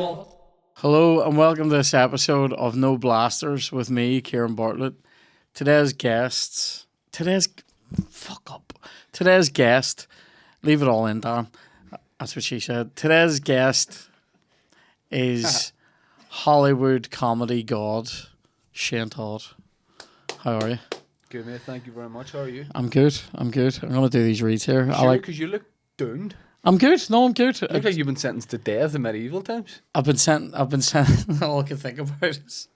Hello and welcome to this episode of No Blasters with me, Kieran Bartlett. Today's guest, leave it all in, Dan. That's what she said. Today's guest is Hollywood comedy god, Shane Todd. How are you? Good, mate. Thank you very much. How are you? I'm good. I'm going to do these reads here. Sure, because you look doomed. I'm good. No, I'm good. You look like you've been sentenced to death in medieval times. I've been sent. All I can think about is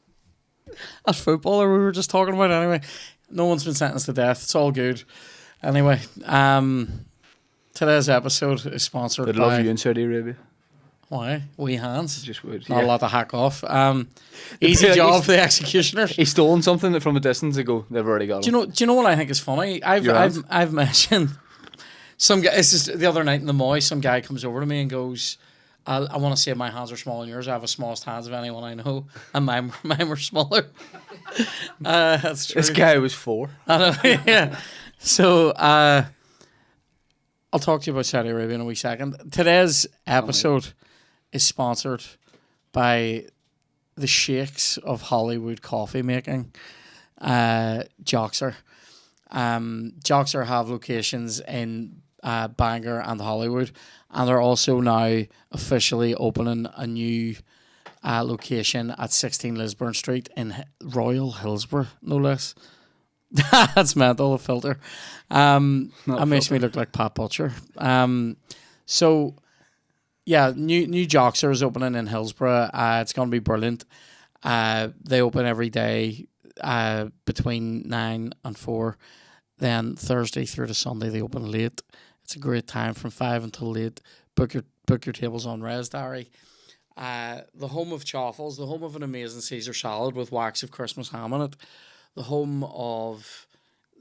that footballer we were just talking about. Anyway, no one's been sentenced to death. It's all good. Anyway, today's episode is sponsored They'd by. love you in Saudi Arabia. Why? Wee hands. Just would. Not a lot to hack off. Easy job for the executioners. He's stolen something from a distance ago. They've already got him. Do you know what I think is funny? I've mentioned some guy. This is the other night in the Moy. Some guy comes over to me and goes, "I want to say my hands are smaller than yours. I have the smallest hands of anyone I know, and mine were smaller." That's true. This guy was 4. I know. Yeah. So I'll talk to you about Saudi Arabia in a wee second. Today's episode is sponsored by the sheikhs of Hollywood coffee making, Joxer. Joxer have locations in Bangor and Hollywood, and they're also now officially opening a new location at 16 Lisburn Street in Royal Hillsborough, no less. That's mental, a filter. That makes me look like Pat Butcher. So yeah, new Joxer is opening in Hillsborough. It's going to be brilliant. They open every day between 9 and 4. Then Thursday through to Sunday they open late. It's a great time from 5 until late. Book your tables on Res Diary. The home of chaffles, the home of an amazing Caesar salad with wax of Christmas ham on it. The home of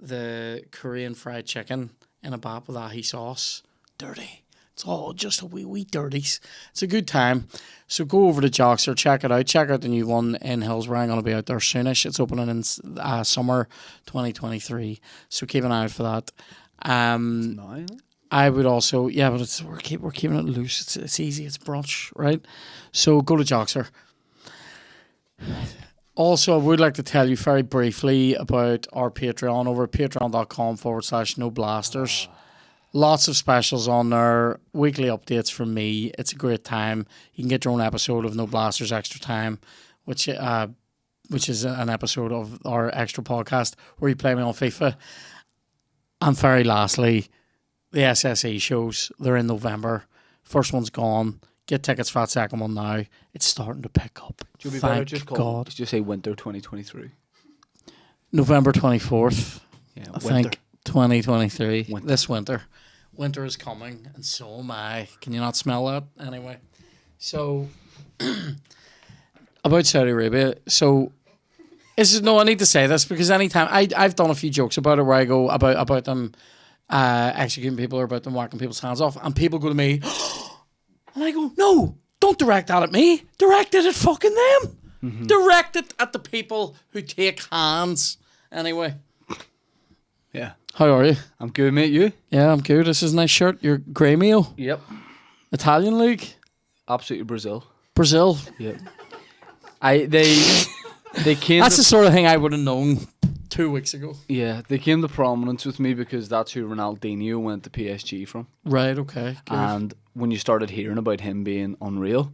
the Korean fried chicken in a bap with ahi sauce. Dirty. It's all just a wee dirties. It's a good time. So go over to Joxer, check it out. Check out the new one in Hillsborough. I'm going to be out there soonish. It's opening in summer 2023. So keep an eye out for that. I would also, but we're keeping it loose. It's easy. It's brunch, right? So go to Joxer. Also, I would like to tell you very briefly about our Patreon over at patreon.com/noblasters. Lots of specials on there, weekly updates from me. It's a great time. You can get your own episode of No Blasters Extra Time, which is an episode of our extra podcast where you play me on FIFA. And very lastly, the SSE shows, they're in November. First one's gone. Get tickets for that second one now. It's starting to pick up. Do you be better just call? Just say winter 2023. November 24th. Yeah, I think 2023. This winter. Winter is coming, and so am I. Can you not smell that? Anyway, so about Saudi Arabia. So I need to say this because anytime I've done a few jokes about it where I go about them executing people or about them whacking people's hands off, and people go to me, and I go, no, don't direct that at me. Direct it at fucking them. Mm-hmm. Direct it at the people who take hands. Anyway. Yeah. How are you? I'm good, mate. You? Yeah, I'm good. This is a nice shirt. Your grey meal. Yep. Italian league. Absolutely Brazil. Brazil. Yep. They came. That's the sort of thing I would have known 2 weeks ago. Yeah, they came to prominence with me because that's who Ronaldinho went to PSG from. Right. Okay. Good. And when you started hearing about him being unreal,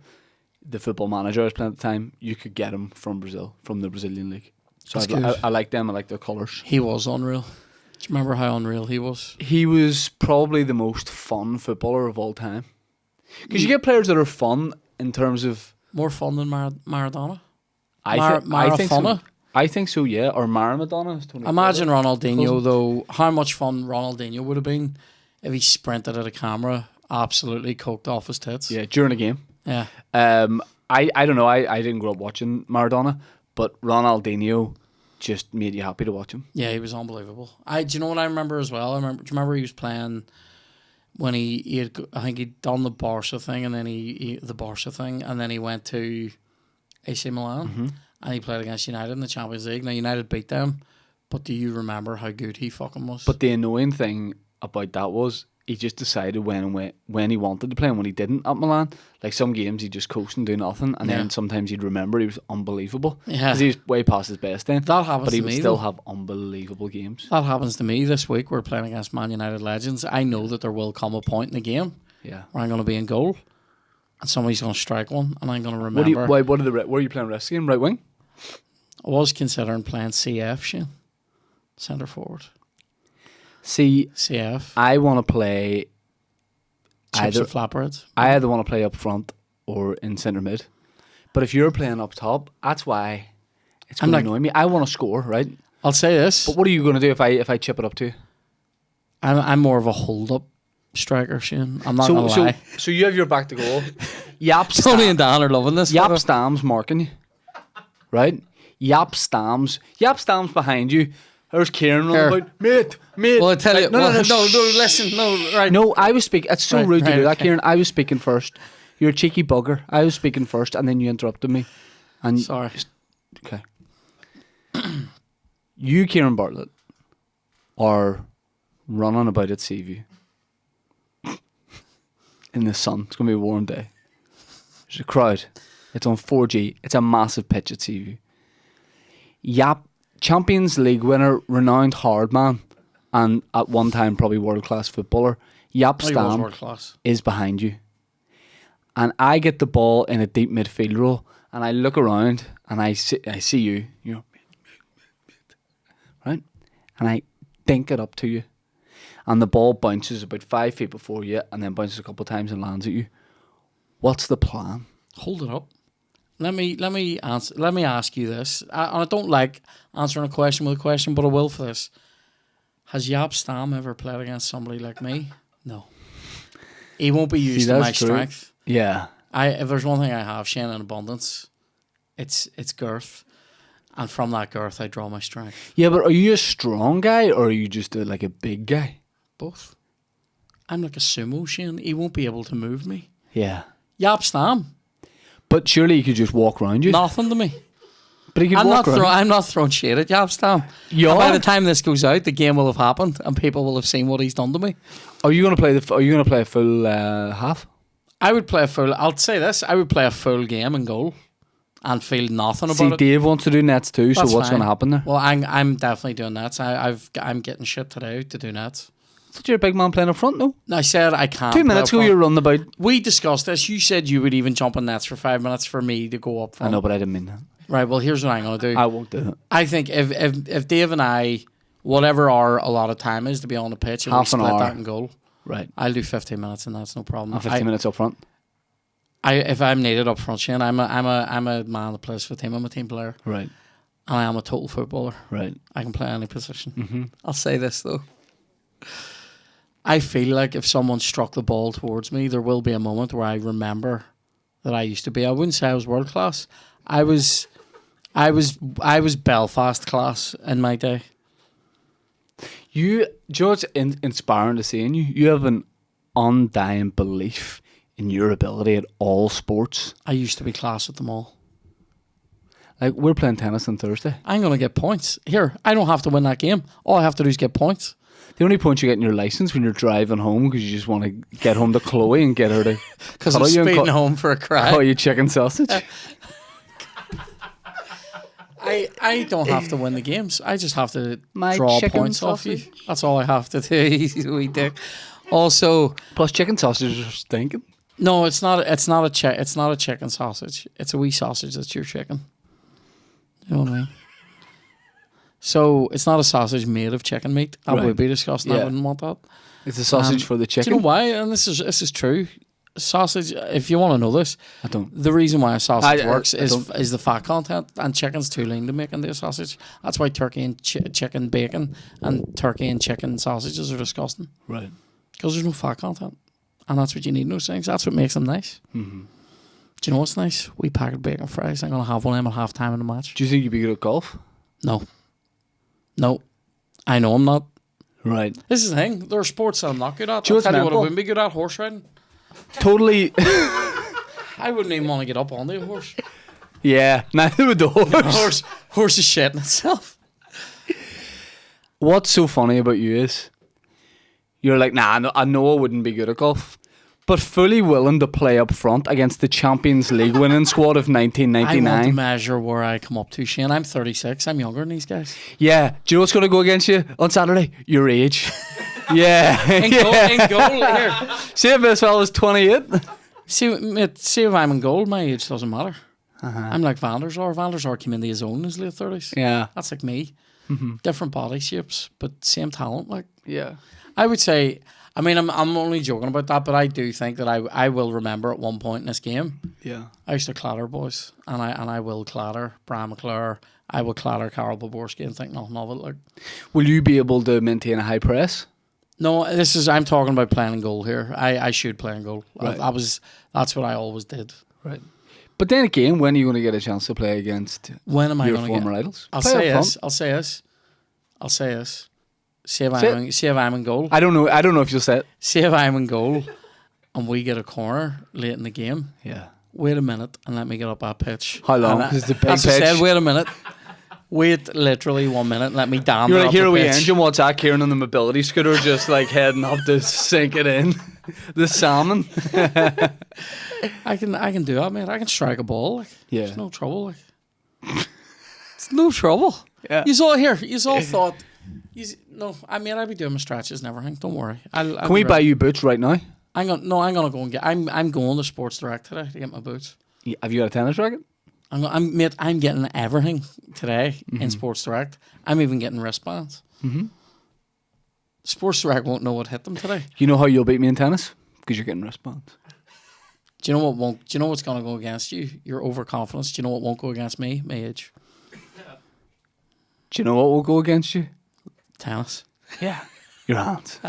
the football manager I was playing at the time, you could get him from Brazil, from the Brazilian league. So I like them. I like their colours. He was unreal. Do you remember how unreal he was? He was probably the most fun footballer of all time. Because you get players that are fun in terms of... More fun than Maradona? I think so. I think so, yeah. Or Maradona. Imagine Ronaldinho, though. How much fun Ronaldinho would have been if he sprinted at a camera, absolutely coked off his tits. Yeah, during a game. Yeah. I don't know. I didn't grow up watching Maradona, but Ronaldinho just made you happy to watch him. Yeah, he was unbelievable. Do you know what I remember as well? Do you remember he was playing when he had, I think he'd done the Barca thing, and then and then he went to AC Milan, and he played against United in the Champions League. Now United beat them, but do you remember how good he fucking was? But the annoying thing about that was he just decided when he wanted to play and when he didn't at Milan. Like some games he'd just coast and do nothing, and then sometimes you'd remember he was unbelievable. Yeah. Because he was way past his best then. That happens but he to would me, still though. have unbelievable games. That happens to me this week. We're playing against Man United legends. I know that there will come a point in the game Yeah. where I'm going to be in goal and somebody's going to strike one and I'm going to remember. Where are you playing rest game? Right wing? I was considering playing CF, Shane. Centre forward. See, CF. I want to play Chips or flatbreads. I either want to play up front or in centre mid. But if you're playing up top, that's why it's going to annoy me. I want to score, right? I'll say this. But what are you going to do if I chip it up to you? I'm more of a hold-up striker, Shane. I'm not going to lie. So you have your back to goal. Yap Tony and Dan are loving this. Yap Stam's marking you. Right? Yap Stam's behind you. There's Kieran running about, mate. Well, I tell you, no, listen, right. No, I was speaking. It's so rude to do that, okay. Kieran. I was speaking first. You're a cheeky bugger. I was speaking first, and then you interrupted me. And Sorry. Okay. You, Kieran Bartlett, are running about at Seaview in the sun. It's going to be a warm day. There's a crowd. It's on 4G. It's a massive pitch at Seaview. Yap, Champions League winner, renowned hard man, and at one time probably world-class footballer, Yap Stam is behind you. And I get the ball in a deep midfield role, and I look around, and I see you, right? And I dink it up to you. And the ball bounces about 5 feet before you, and then bounces a couple of times and lands at you. What's the plan? Hold it up. Let me ask you this. I don't like answering a question with a question, but I will for this. Has Yap Stam ever played against somebody like me? No. He won't be used to my strength. Yeah. If there's one thing I have, Shane, in abundance, it's girth. And from that girth, I draw my strength. Yeah, but are you a strong guy or are you just like a big guy? Both. I'm like a sumo, Shane. He won't be able to move me. Yeah. Yap Stam. But surely he could just walk around you. Nothing to me. But he could walk around. I'm not throwing shit at Yap Stam. By the time this goes out, the game will have happened and people will have seen what he's done to me. Are you going to play a full half? I would play a full. I'll say this: I would play a full game in goal, and feel nothing about it. See, Dave wants to do nets too. That's so what's going to happen there? Well, I'm definitely doing nets. I'm getting shit today to do nets. I thought you're a big man playing up front, no? I said I can't. 2 minutes ago, you were running about. We discussed this. You said you would even jump on nets for 5 minutes for me to go up front. I know, but I didn't mean that. Right. Well, here's what I'm going to do. I won't do that. I think if Dave and I, whatever our allotted time is to be on the pitch, and we split that in goal. Right. I'll do 15 minutes, and that's no problem. And 15 minutes up front. If I'm needed up front, Shane, I'm a man that plays for the team. I'm a team player. Right. And I am a total footballer. Right. I can play any position. Mm-hmm. I'll say this though. I feel like if someone struck the ball towards me, there will be a moment where I remember that I used to be. I wouldn't say I was world class. I was Belfast class in my day. George, inspiring to see in you. You have an undying belief in your ability at all sports. I used to be class at them all. Like, we're playing tennis on Thursday. I'm going to get points. Here, I don't have to win that game. All I have to do is get points. The only point you get in your license when you're driving home because you just want to get home to Chloe and get her to... Because I'm speeding home for a cry. Oh, you chicken sausage? I don't have to win the games. I just have to draw points off you. That's all I have to do. We do. Also, plus chicken sausages are stinking. No, it's not a chicken sausage. It's a wee sausage that's your chicken. You know what I mean? So it's not a sausage made of chicken meat. That would be disgusting. Yeah. I wouldn't want that. It's a sausage for the chicken. Do you know why? And this is true. Sausage. If you want to know this, I don't. The reason why a sausage works is the fat content, and chicken's too lean to make into a sausage. That's why turkey and chicken bacon and turkey and chicken sausages are disgusting. Right. Because there's no fat content, and that's what you need in those things. That's what makes them nice. Mm-hmm. Do you know what's nice? We packet bacon fries. I'm gonna have one of them at half time in the match. Do you think you'd be good at golf? No. I know I'm not. Right. This is the thing. There are sports that I'm not good at. I'll tell you what I wouldn't be good at: horse riding. Totally. I wouldn't even want to get up on the horse. Yeah, neither would the horse. Horse is shit in itself. What's so funny about you is You're like, nah, I know I wouldn't be good at golf. But fully willing to play up front against the Champions League winning squad of I want to 1999. measure where I come up to, Shane. I'm 36. I'm younger than these guys. Yeah. Do you know what's going to go against you on Saturday? Your age. Yeah. In goal, here. See if this fella was 28. See if I'm in goal, my age doesn't matter. I'm like Van der Sar. Van der Sar came into his own in his late 30s. Yeah. That's like me. Different body shapes, but same talent. Like, Yeah. I would say, I mean, I'm only joking about that, but I do think that I will remember at one point in this game, Yeah. I used to clatter boys, and I will clatter Brian McClure. I will clatter Karol Poborski and think nothing of it. Like, Will you be able to maintain a high press? no, I'm talking about playing in goal here. I should play in goal. Right. That's what I always did. Right. But then again, when are you going to get a chance to play against When am I your going to former get? idols? I'll Play say up this. I'll say this. See if Say I'm in goal. I don't know if you'll say it. See if I'm in goal, and we get a corner late in the game. Yeah. Wait a minute and let me get up that pitch. How long? And 'Cause it's a big as I said, pitch. wait a minute. Wait literally 1 minute and let me damn You're it like, up here the we pitch. engine. What's that? Kieran on the mobility scooter just like heading up to sink it in. The salmon. I can do that, mate. I can strike a ball. Like, Yeah. It's no trouble. Like. It's no trouble. Yeah. You all thought. No, I mean I'd be doing my stretches and everything. Don't worry. Can we buy you boots right now? I'm gonna go and get. I'm going to Sports Direct today to get my boots. Have you got a tennis racket? I'm getting everything today in Sports Direct. I'm even getting wristbands. Sports Direct won't know what hit them today. You know how you'll beat me in tennis? Because you're getting wristbands. Do you know what won't? Do you know what's gonna go against you? Your overconfidence. Do you know what won't go against me? My age. Do you know what will go against you? Tennis. Yeah. Your hands.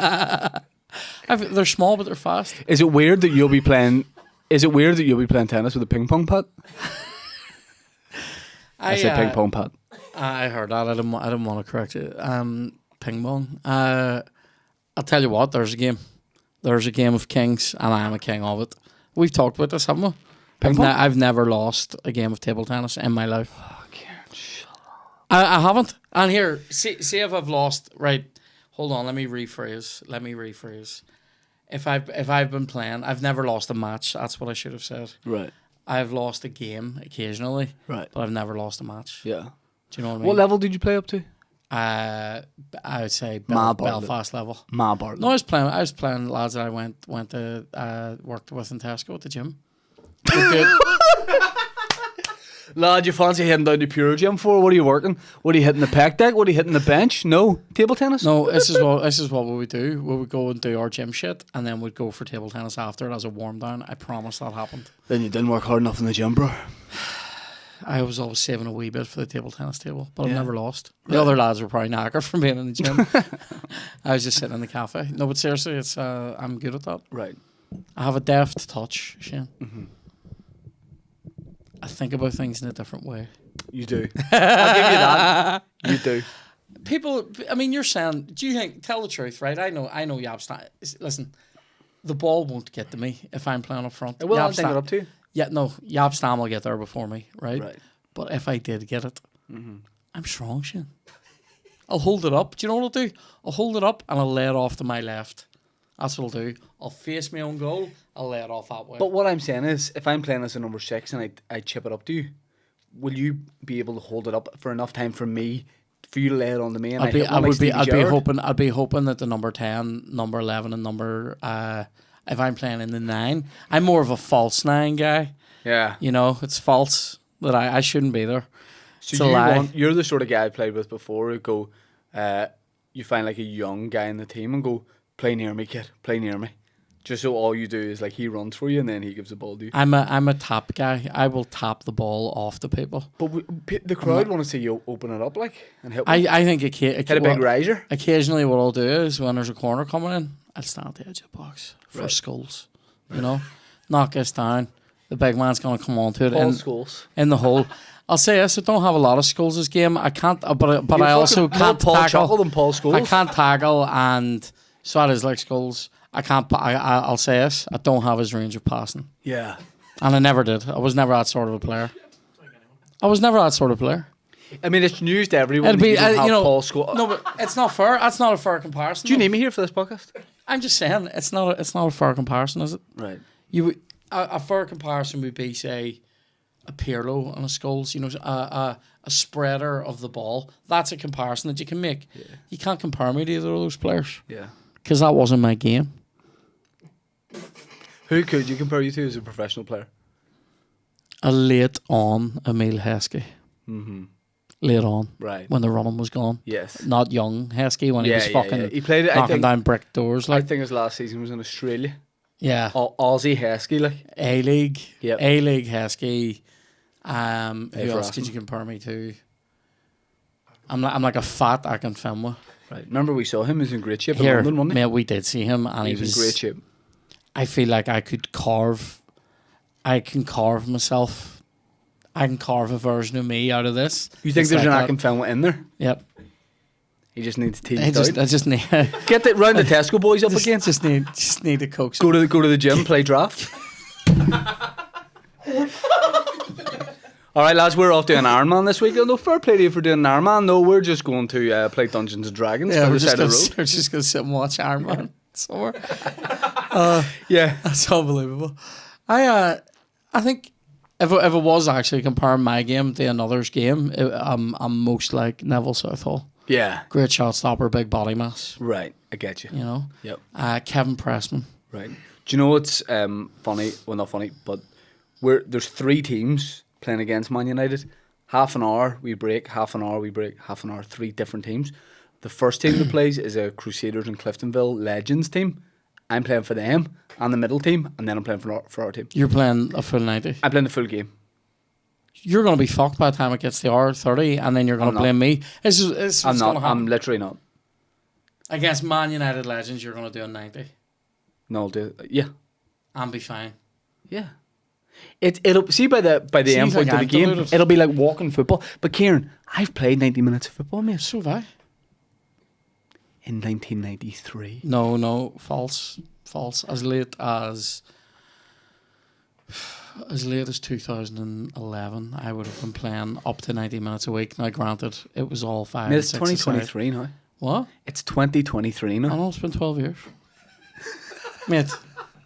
They're small but they're fast. Is it weird that you'll be playing tennis with a ping pong pad? I said ping pong pad. I heard that. I didn't want to correct you. Ping pong. I'll tell you what. There's a game. There's a game of kings, and I am a king of it. We've talked about this, haven't we? Ping pong? I've never lost a game of table tennis in my life. I haven't. And here, see if I've lost. Right, hold on. Let me rephrase. If I've been playing, I've never lost a match. That's what I should have said. Right. I've lost a game occasionally, Right. but I've never lost a match. Yeah. Do you know what I mean? What level did you play up to? I would say Ma Bartlett. Belfast level. Ma Bartlett. No, I was playing lads that I went to worked with in Tesco at the gym. Lad, you fancy heading down to Pure Gym for? What are you working? What are you hitting the pec deck? What are you hitting the bench? No? Table tennis? No, this is what we would do. We would go and do our gym shit, and then we'd go for table tennis after it as a warm down. I promise that happened. Then you didn't work hard enough in the gym, bro. I was always saving a wee bit for the table tennis table, but I've Yeah. never lost. The other lads were probably knackered from being in the gym. I was just sitting in the cafe. No, but seriously, it's I'm good at that. Right. I have a deft touch, Shane. I think about things in a different way. You do. I'll give you that. You do. People, I mean, you're saying, do you think, tell the truth, right? I know Yab listen, the ball won't get to me if I'm playing up front. Well, I'll Yab think it up to you. Yeah, no, Yab Stam will get there before me, right? Right. But if I did get it, I'm strong, Shane. I'll hold it up. Do you know what I'll do? I'll hold it up and I'll lay it off to my left. That's what I'll do. I'll face my own goal. I'll lay it off that way. But what I'm saying is, if I'm playing as a number 6 and I chip it up to you, will you be able to hold it up for enough time for you to lay it on to me? And I'd be hoping that the number 10, number 11, and number if I'm playing in the 9, I'm more of a false 9 guy. Yeah. You know, it's false that I shouldn't be there. So you're the sort of guy I played with before who go, you find like a young guy in the team and go, play near me, kid, play near me. Just so all you do is like he runs for you and then he gives the ball to you. I'm a tap guy. I will tap the ball off to people. But the crowd want to see you open it up like and hit. I think hit a big riser. Occasionally, what I'll do is when there's a corner coming in, I'll stand at the edge of the box for skulls. You know, knock us down. The big man's gonna come onto it in the hole. I'll say this: I don't have a lot of skulls this game. I can't, but I also can't Paul tackle. Chuckle than Paul Scholes. I can't tackle, and so that is like skulls. I can't. I'll say this: I don't have his range of passing. Yeah. And I never did. I was never that sort of a player. I mean, it's news to everyone. It'd be, that you don't have you know, Paul Scholes. no, but it's not fair. That's not a fair comparison. Do you need me here for this podcast? I'm just saying it's not a fair comparison, is it? Right. You would, a fair comparison would be, say, a Pirlo and a Scholes, you know, a spreader of the ball. That's a comparison that you can make. Yeah. You can't compare me to either of those players Yeah. because that wasn't my game. Who could you compare you to as a professional player? A late on Emile Heskey. Mm-hmm. Late on. Right. When the running was gone. Yes. Not young Heskey when he was fucking He played it, knocking down brick doors. I Like, think his last season was in Australia. yeah. Aussie Heskey, like. A-League. Yep. A-League Heskey. Who for else could you compare me to? I'm like a fat Akinfenwa. Right. Remember we saw him. He was in great shape in Here, London, wasn't he? mate, we did see him, and He he was in great shape. I feel like I can carve myself. I can carve a version of me out of this. You think It's there's like an that. Akinfenwa in there? Yep. He just needs to I tease out. just need Get it round the Tesco boys up again. just need to coax. Go to the gym, play draft. All right, lads, we're off doing Ironman this week. No, fair play to you for doing Ironman. No, we're just going to play Dungeons and Dragons Yeah, by we're the side of the road. just gonna sit and watch Iron Man somewhere. Yeah. That's unbelievable. I think if it was actually comparing my game to another's game, I'm most like Neville Southall. Yeah. Great shot stopper, big body mass. Right, I get you. You know. Yep. Kevin Pressman. Right. Do you know what's funny? Well, not funny, but there's 3 teams playing against Man United. Half an hour we break, half an hour we break, half an hour. 3 different teams. The first team that plays is a Crusaders and Cliftonville Legends team. I'm playing for them and the middle team, and then I'm playing for our team. You're playing a full 90. I'm playing the full game. You're going to be fucked by the time it gets to hour 30, and then you're going to blame me. This is I'm what's not. going to happen. I'm literally not. Against Man United Legends, you're going to do a 90 No, I'll do it. Yeah. and be fine. Yeah. It'll see by the See, end point like of the I'm game, deluded. it'll be like walking football. But Kieran, I've played 90 minutes of football, mate. So have I. In 1993. No, false. As late as 2011, I would have been playing up to 90 minutes a week. Now, granted, it was all 5 Mate, and it's 6 2023 now. What? It's 2023 I now. know, it's been 12 years. Mate,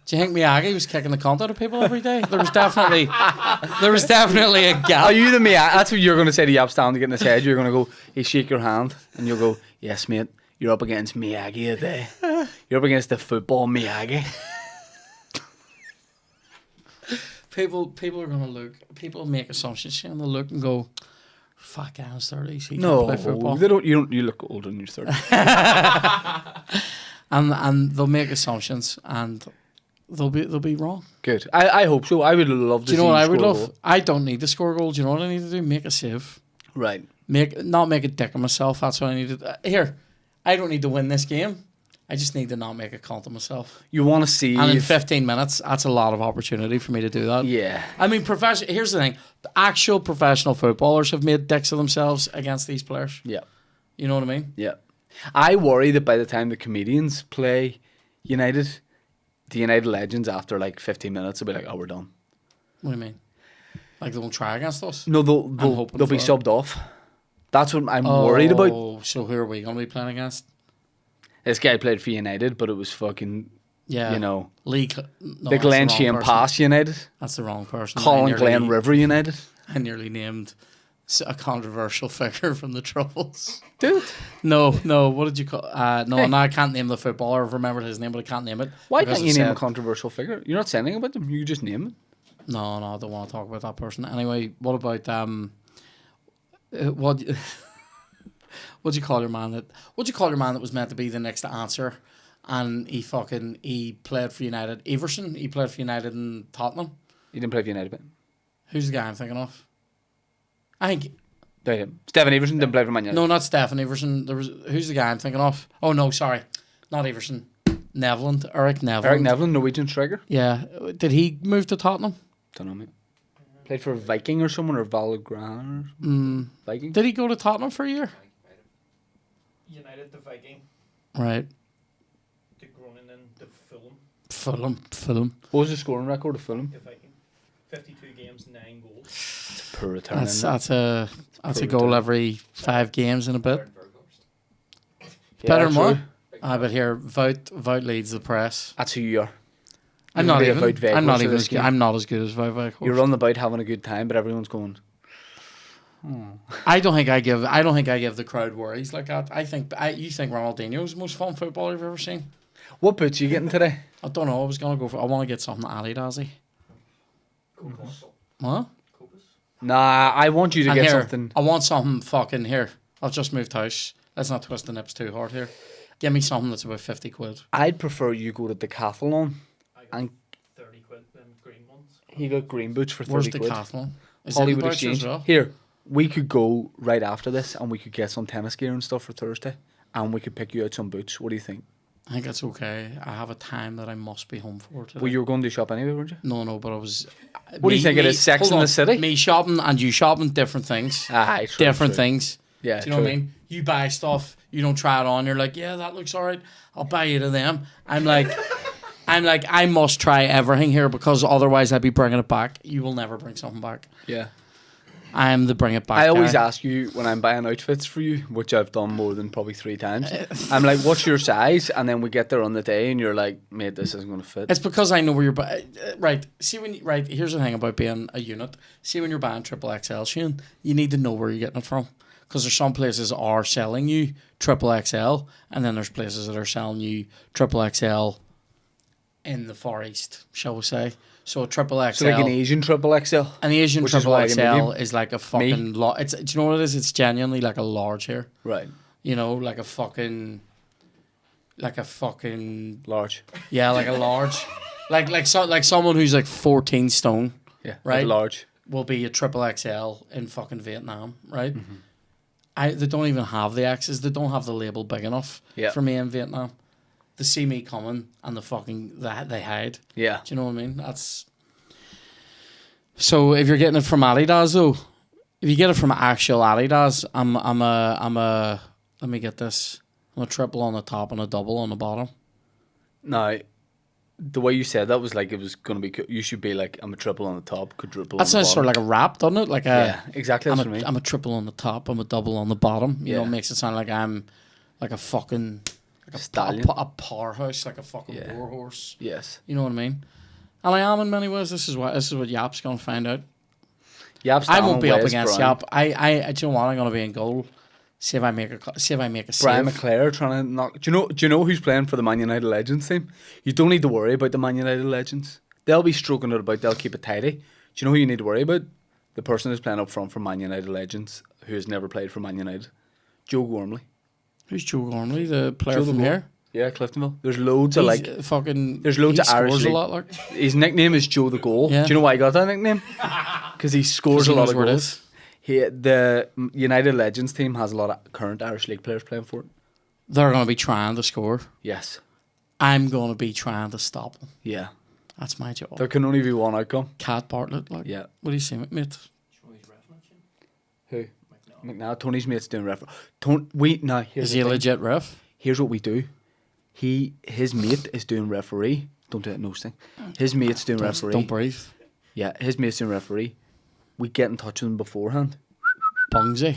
do you think Miyagi was kicking the cunt out of people every day? There was definitely a gap. Are you the Miyagi? That's what you're going to say to Yap Stan to get in his head. You're going to go, he shake your hand, and you'll go, yes, mate, you're up against Miyagi today. You're up against the football Miyagi. People are going to look. People make assumptions and they'll look and go, "Fuck, guy's 30s. He No, can play football." they don't. You look older than you're 30. And they'll make assumptions and they'll be wrong. Good. I hope so. I would love to. Do you know what I would score a love? goal. I don't need to score a goal. Do you know what I need to do? Make a save. Right. Not make a dick of myself. That's what I need to do. Here, I don't need to win this game. I just need to not make a cunt of myself. You want to see? And in 15 minutes, that's a lot of opportunity for me to do that. Yeah. I mean, here's the thing. The actual professional footballers have made dicks of themselves against these players. Yeah. You know what I mean? Yeah. I worry that by the time the comedians play United, the United Legends, after like 15 minutes, will be like, oh, we're done. What do you mean? Like they won't try against us? No, they'll hoping be for it. subbed off. That's what I'm worried about. Oh, so who are we going to be playing against? This guy played for United, but it was fucking, Yeah. you know, Lee. No, the Glen that's the wrong Shane person. Pass United, That's the wrong person. Colin Glen River United. I nearly named a controversial figure from the Troubles. Dude. No. What did you call? No, I can't name the footballer. I've remembered his name, but I can't name it. Why because can't you it name a said- controversial figure? You're not saying anything about them. You just name it. No, I don't want to talk about that person. Anyway, what about what? What'd you call your man that was meant to be the next to answer, and he played for United? Everson. He played for United and Tottenham. He didn't play for United, but Who's the guy I'm thinking of? I think Stephen Everson didn't play for Man United. no, not Stefan Everson. Who's the guy I'm thinking of? Oh no, sorry, not Everson. Nevland, Eric Nevland. Eric Neville, Norwegian striker. Yeah, did he move to Tottenham? Don't know, mate. Played for Viking or someone, or Valgran or Viking. Did he go to Tottenham for a year? United to Viking Right, to Groningen to Fulham. What was the scoring record of Fulham? to Viking. 52 games, 9 goals. It's a poor return. That's isn't it? a goal every 5 games in a bit. Yeah, Better than true. what? But here, Vout leads the press. That's who you are. I'm You're not gonna be a even. Vout Vegas I'm not for even. this game. I'm not as good as Vout. You're running about having a good time, but everyone's going. I don't think I give the crowd worries like that. You think Ronaldinho's the most fun footballer you've ever seen? What boots are you getting today? I don't know. I want to get something Adidas-y. Copus. What? Copus. Nah, I want you to And get here, something. I want something fucking here. I've just moved house. Let's not twist the nips too hard here. Give me something that's about 50 quid. I'd prefer you go to Decathlon. I got And 30 quid, them green ones. he got green boots for 30 Where's quid. Decathlon? Is it Hollywood in Boucher Exchange. as well? Here, we could go right after this and we could get some tennis gear and stuff for Thursday. And we could pick you out some boots. What do you think? I think that's okay. I have a time that I must be home for today. Well, you were going to shop anyway, weren't you? No, but I was... What do you think it is, Sex hold in the on. City? Me shopping and you shopping, different things. Aye, true, Different true. things. Yeah, Do you know what I mean? You buy stuff, you don't try it on, you're like, yeah, that looks alright. I'll buy you to them. I'm like, I must try everything here because otherwise I'd be bringing it back. You will never bring something back. Yeah. I am the bring it back I always guy. ask you when I'm buying outfits for you, which I've done more than probably 3 times. I'm like, what's your size? And then we get there on the day and you're like, mate, this isn't going to fit. It's because I know where you're right. See here's the thing about being a unit. See when you're buying triple XL, Shane, you need to know where you're getting it from. Because there's some places are selling you triple XL, and then there's places that are selling you triple XL in the Far East, shall we say. So a triple XL. So like an Asian triple XL. An Asian which is triple like a XL medium. is like a fucking do you know what it is? It's genuinely like a large here. Right. You know, like a fucking Large. yeah, like a large. like someone who's like 14 stone Yeah. Right. Like large. will be a triple XL in fucking Vietnam, right? They don't even have the X's. They don't have the label big enough Yeah. for me in Vietnam. They see me coming and they hide. Yeah. Do you know what I mean? That's so. If you're getting it from Adidas, though, if you get it from actual Adidas, I'm a. Let me get this. I'm a triple on the top and a double on the bottom. Now, the way you said that was like it was going to be. You should be like, I'm a triple on the top, quadruple. That on the sounds sort bottom. of like a rap, doesn't it? Like a. Yeah, exactly. That's what I mean. I'm a triple on the top. I'm a double on the bottom. You know, Yeah. it makes it sound like I'm like a fucking like a Stallion. a powerhouse, like a fucking Yeah. war horse. Yes. You know what I mean? And I am in many ways. This is what Yap's gonna find out. Yap's I won't be up Wes against Brown. Yap. I do you know what? I'm gonna be in goal. See if I make a Brian save. McClare trying to knock. Do you know who's playing for the Man United Legends team? You don't need to worry about the Man United Legends. They'll be stroking it about. They'll keep it tidy. Do you know who you need to worry about? The person who's playing up front for Man United Legends, who has never played for Man United, Joe Gormley. Who's Joe Gormley, the player Joe from the here? Yeah, Cliftonville. There's loads of He's, like. fucking. There's loads he of Irish scores a league- lot. Like His nickname is Joe the Goal. Yeah. Do you know why he got that nickname? Because he scores he a lot knows of where it goals. is. The United Legends team has a lot of current Irish League players playing for it. They're gonna be trying to score. Yes. I'm gonna be trying to stop them. Yeah. That's my job. There can only be one outcome. Cat Bartlett, like. Yeah. What do you say, mate? Who? McNabb. Tony's mate's doing referee. Here's Is the he a thing. legit ref? Here's what we do. His mate is doing referee. Don't do that nose thing. His mate's doing referee. Don't breathe. Yeah, his mate's doing referee. We get in touch with him beforehand. Bungsy.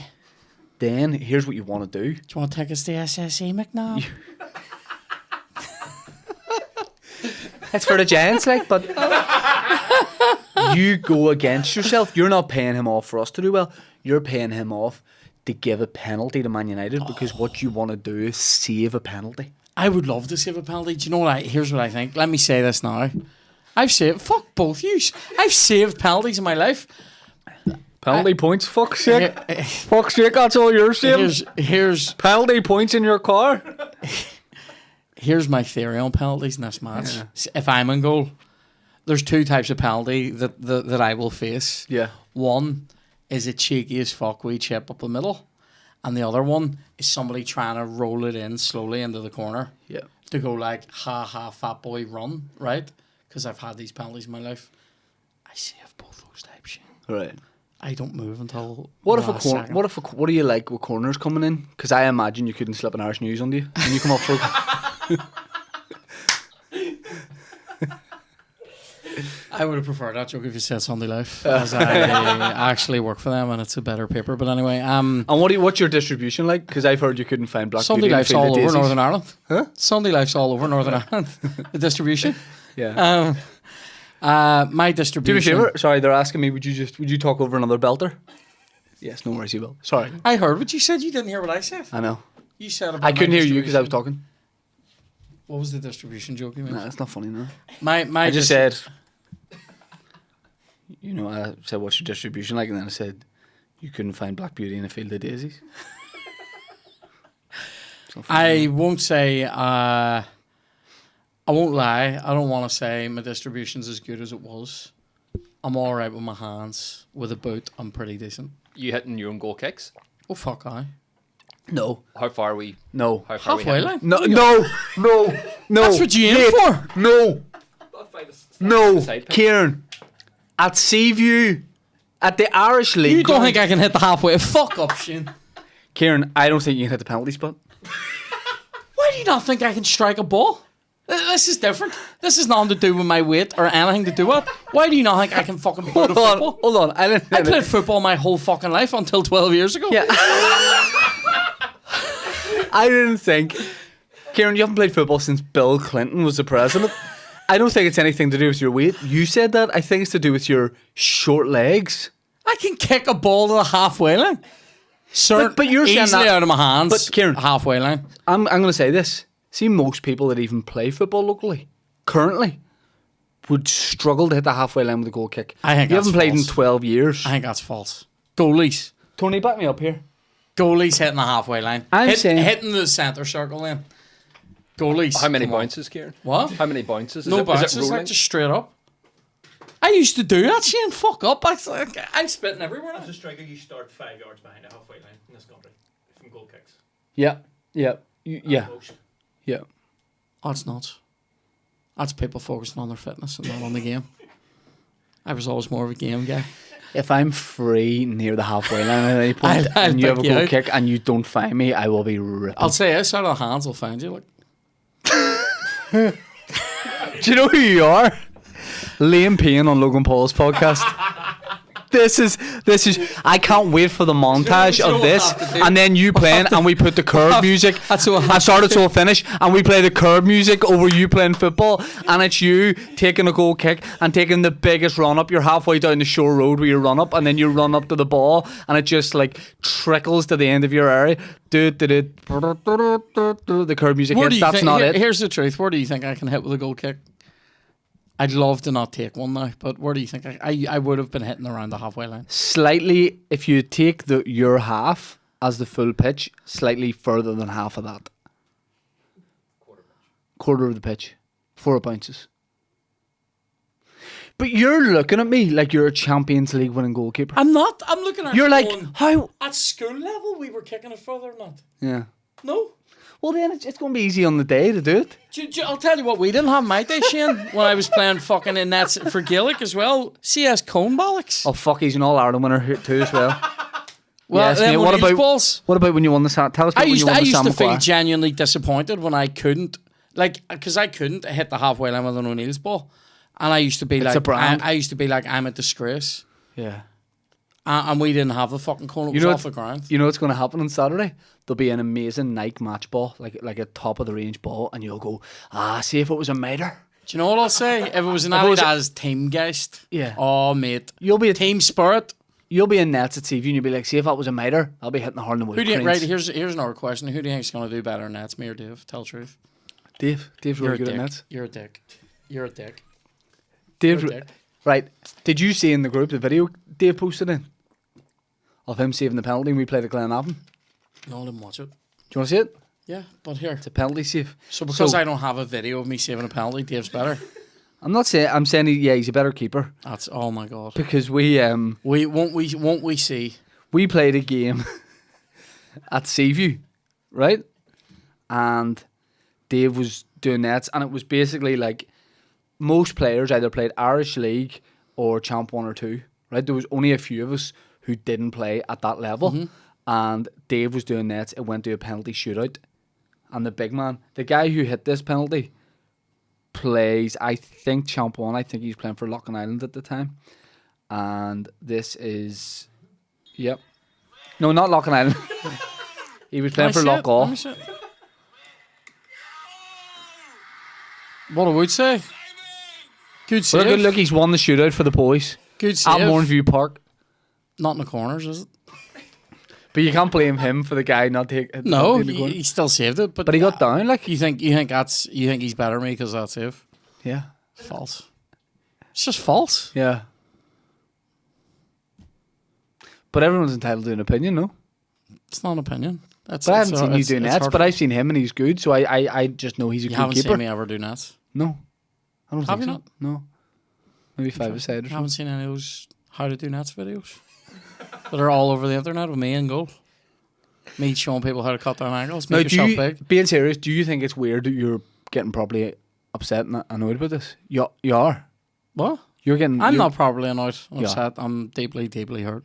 Then here's what you want to do. Do you want to take us to SSE, McNabb? It's for the Giants, like, but you go against yourself. You're not paying him off for us to do well. You're paying him off to give a penalty to Man United because what you want to do is save a penalty. I would love to save a penalty. Do you know what here's what I think. Let me say this now. I've saved fuck both yous. I've saved penalties in my life. Penalty points, fuck's sake. Here- Fuck's sake, that's all you're saving. Here's Penalty points in your car. here's my theory on penalties in this match. If I'm in goal, there's two types of penalty that I will face. Yeah. One is a cheeky as fuck wee chip up the middle, and the other one is somebody trying to roll it in slowly into the corner Yeah. to go like, ha ha, fat boy, run, right? Because I've had these penalties in my life. I save both those types. Shane. Right. I don't move until What the if a last corner? second. What do you like with corners coming in? Because I imagine you couldn't slip an Irish news on you when you come up for. I would have preferred that joke if you said Sunday Life, as I actually work for them and it's a better paper. But anyway, And what's your distribution like? Because I've heard you couldn't find Black Sunday Beauty in a Life's field of all over daisies. Northern Ireland. Huh? Sunday Life's all over Northern Ireland. The distribution. Yeah. My Do distribution. me a favour. Sorry, they're asking me. Would you talk over another belter? Yes, no worries, you will. Sorry. I heard what you said. You didn't hear what I said. I know. You said about I couldn't my hear you because I was distribution. talking. What was the distribution joke you made? Nah, that's not funny, no. My I just said, I said, what's your distribution like? And then I said, you couldn't find Black Beauty in a field of daisies. It's not funny, I no. won't say. I won't lie. I don't want to say my distribution's as good as it was. I'm all right with my hands. With a boot, I'm pretty decent. You hitting your own goal kicks? Oh fuck, I. No. How far are we? No. How far are we Halfway hitting? line. No, no, no, no. That's what you aim Mate, for. No, no. Side pick. Kieran, at Seaview, at the Irish League. You don't think I can hit the halfway? Fuck up, Shane. Kieran, I don't think you can hit the penalty spot. Why do you not think I can strike a ball? This is different. This is nothing to do with my weight or anything to do with it. Why do you not think I can fucking boot a Hold football? on. I played football my whole fucking life until 12 years ago. Yeah. I didn't think. Kieran, you haven't played football since Bill Clinton was the president. I don't think it's anything to do with your weight. You said that. I think it's to do with your short legs. I can kick a ball to the halfway line. But you're saying easily that- out of my hands. But Kieran- halfway line. I'm going to say this. See, most people that even play football locally, currently, would struggle to hit the halfway line with a goal kick. I think you that's haven't played in false. 12 years. I think that's false. Goalies. Tony, back me up here. Goalies hitting the halfway line. I'm saying- hitting the centre circle then. Goalies. How many come on. bounces, Kieran? What? How many bounces? No Is bounces, it like rolling? just straight up. I used to do that, Shane. Fuck up. I'm spitting everywhere now. As a striker, you start 5 yards behind the halfway line in this country from goal kicks. Yeah. Yeah. Most. Yeah. That's nuts. That's people focusing on their fitness and not on the game. I was always more of a game guy. If I'm free near the halfway line at any point I'll and you have a pick you goal out. kick and you don't find me, I will be ripping. I'll say this out of the hands, I'll find you. Like, Do you know who you are? Liam Payne on Logan Paul's podcast. This is. I can't wait for the montage you know of what this, we'll have to do? and then you playing, and we put the curb music. That's what we'll I have started to finish, and we play the curb music over you playing football, and it's you taking a goal kick and taking the biggest run up. You're halfway down the shore road where you run up, and then you run up to the ball, and it just like trickles to the end of your area. The curb music where do hits. you That's think, not it. Here's the truth. Where do you think I can hit with a goal kick? I'd love to not take one now, but where do you think I would have been hitting around the halfway line? Slightly, if you take your half as the full pitch, slightly further than half of that. Quarter of the pitch. 4 it bounces. But you're looking at me like you're a Champions League winning goalkeeper. I'm not. I'm looking at You're it like, going, how? at school level, we were kicking it further than that. Yeah. No. Well, then it's going to be easy on the day to do it. I'll tell you what, we didn't have my day, Shane, when I was playing fucking in nets for Gaelic as well. CS Cone bollocks. Oh, fuck, he's an All-Ireland winner here too as well. Well, yes, then mate, what about balls? What about when you won the Sam? Tell us about when you won I the used Sam to feel Maguire. genuinely disappointed when I couldn't, like, because I couldn't hit the halfway line with an O'Neill's ball, and I used to be It's a brand. I used to be like, I'm a disgrace, Yeah. and we didn't have the fucking cone. It was know off the ground. You know what's going to happen on Saturday? There'll be an amazing Nike match ball, like a top of the range ball, and you'll go, see if it was a miter. Do you know what I'll say? If it was an If it was Adidas Teamgeist, Yeah. oh mate, You'll be team spirit. You'll be in nets at CV and you'll be like, see if that was a miter, I'll be hitting the hard in the Who do you, wood. right? Here's another question. Who do you think is going to do better in nets, me or Dave? Tell the truth. Dave's You're really a good dick. at nets. You're a dick. You're a dick. Dave, You're a dick. right? Did you see in the group the video Dave posted in of him saving the penalty when we played at Glenavon? No, I didn't watch it. Do you want to see it? Yeah, but here. It's a penalty save. So because So- I don't have a video of me saving a penalty, Dave's better. I'm not saying. I'm saying he's a better keeper That's oh my god. because we Won't we see? we played a game at Seaview, right? And Dave was doing nets, and it was basically like most players either played Irish League or Champ 1 or 2, right? There was only a few of us who didn't play at that level, and Dave was doing nets. It went to a penalty shootout, and the big man, the guy who hit this penalty, plays, I think, Champ 1. I think he's playing for Loughlin Island at the time. And this is... Yep. No, not Loughlin Island. He was playing for Loughgall. Let me see it. What I would say. Good save. Look, he's won the shootout for the boys. Good save. At Mornview Park. Not in the corners, is it? But you can't blame him for the guy not taking. No, he still saved it. But he got down. Like you think he's better than me because of that save? Yeah. False. It's just false. Yeah. But everyone's entitled to an opinion, no? It's not an opinion. But I haven't seen you do nets, but I've seen him and he's good, so I just know he's a good keeper. You haven't seen me ever do nets? No. I don't Have think you so. not? No. Maybe 5-a-side or something. I haven't seen any of those how to do nets videos that are all over the internet with me and goal. Me showing people how to cut down angles, make yourself big. Being serious, do you think it's weird that you're getting properly upset and annoyed about this? You are. What? I'm not properly annoyed and upset. I'm deeply, deeply hurt.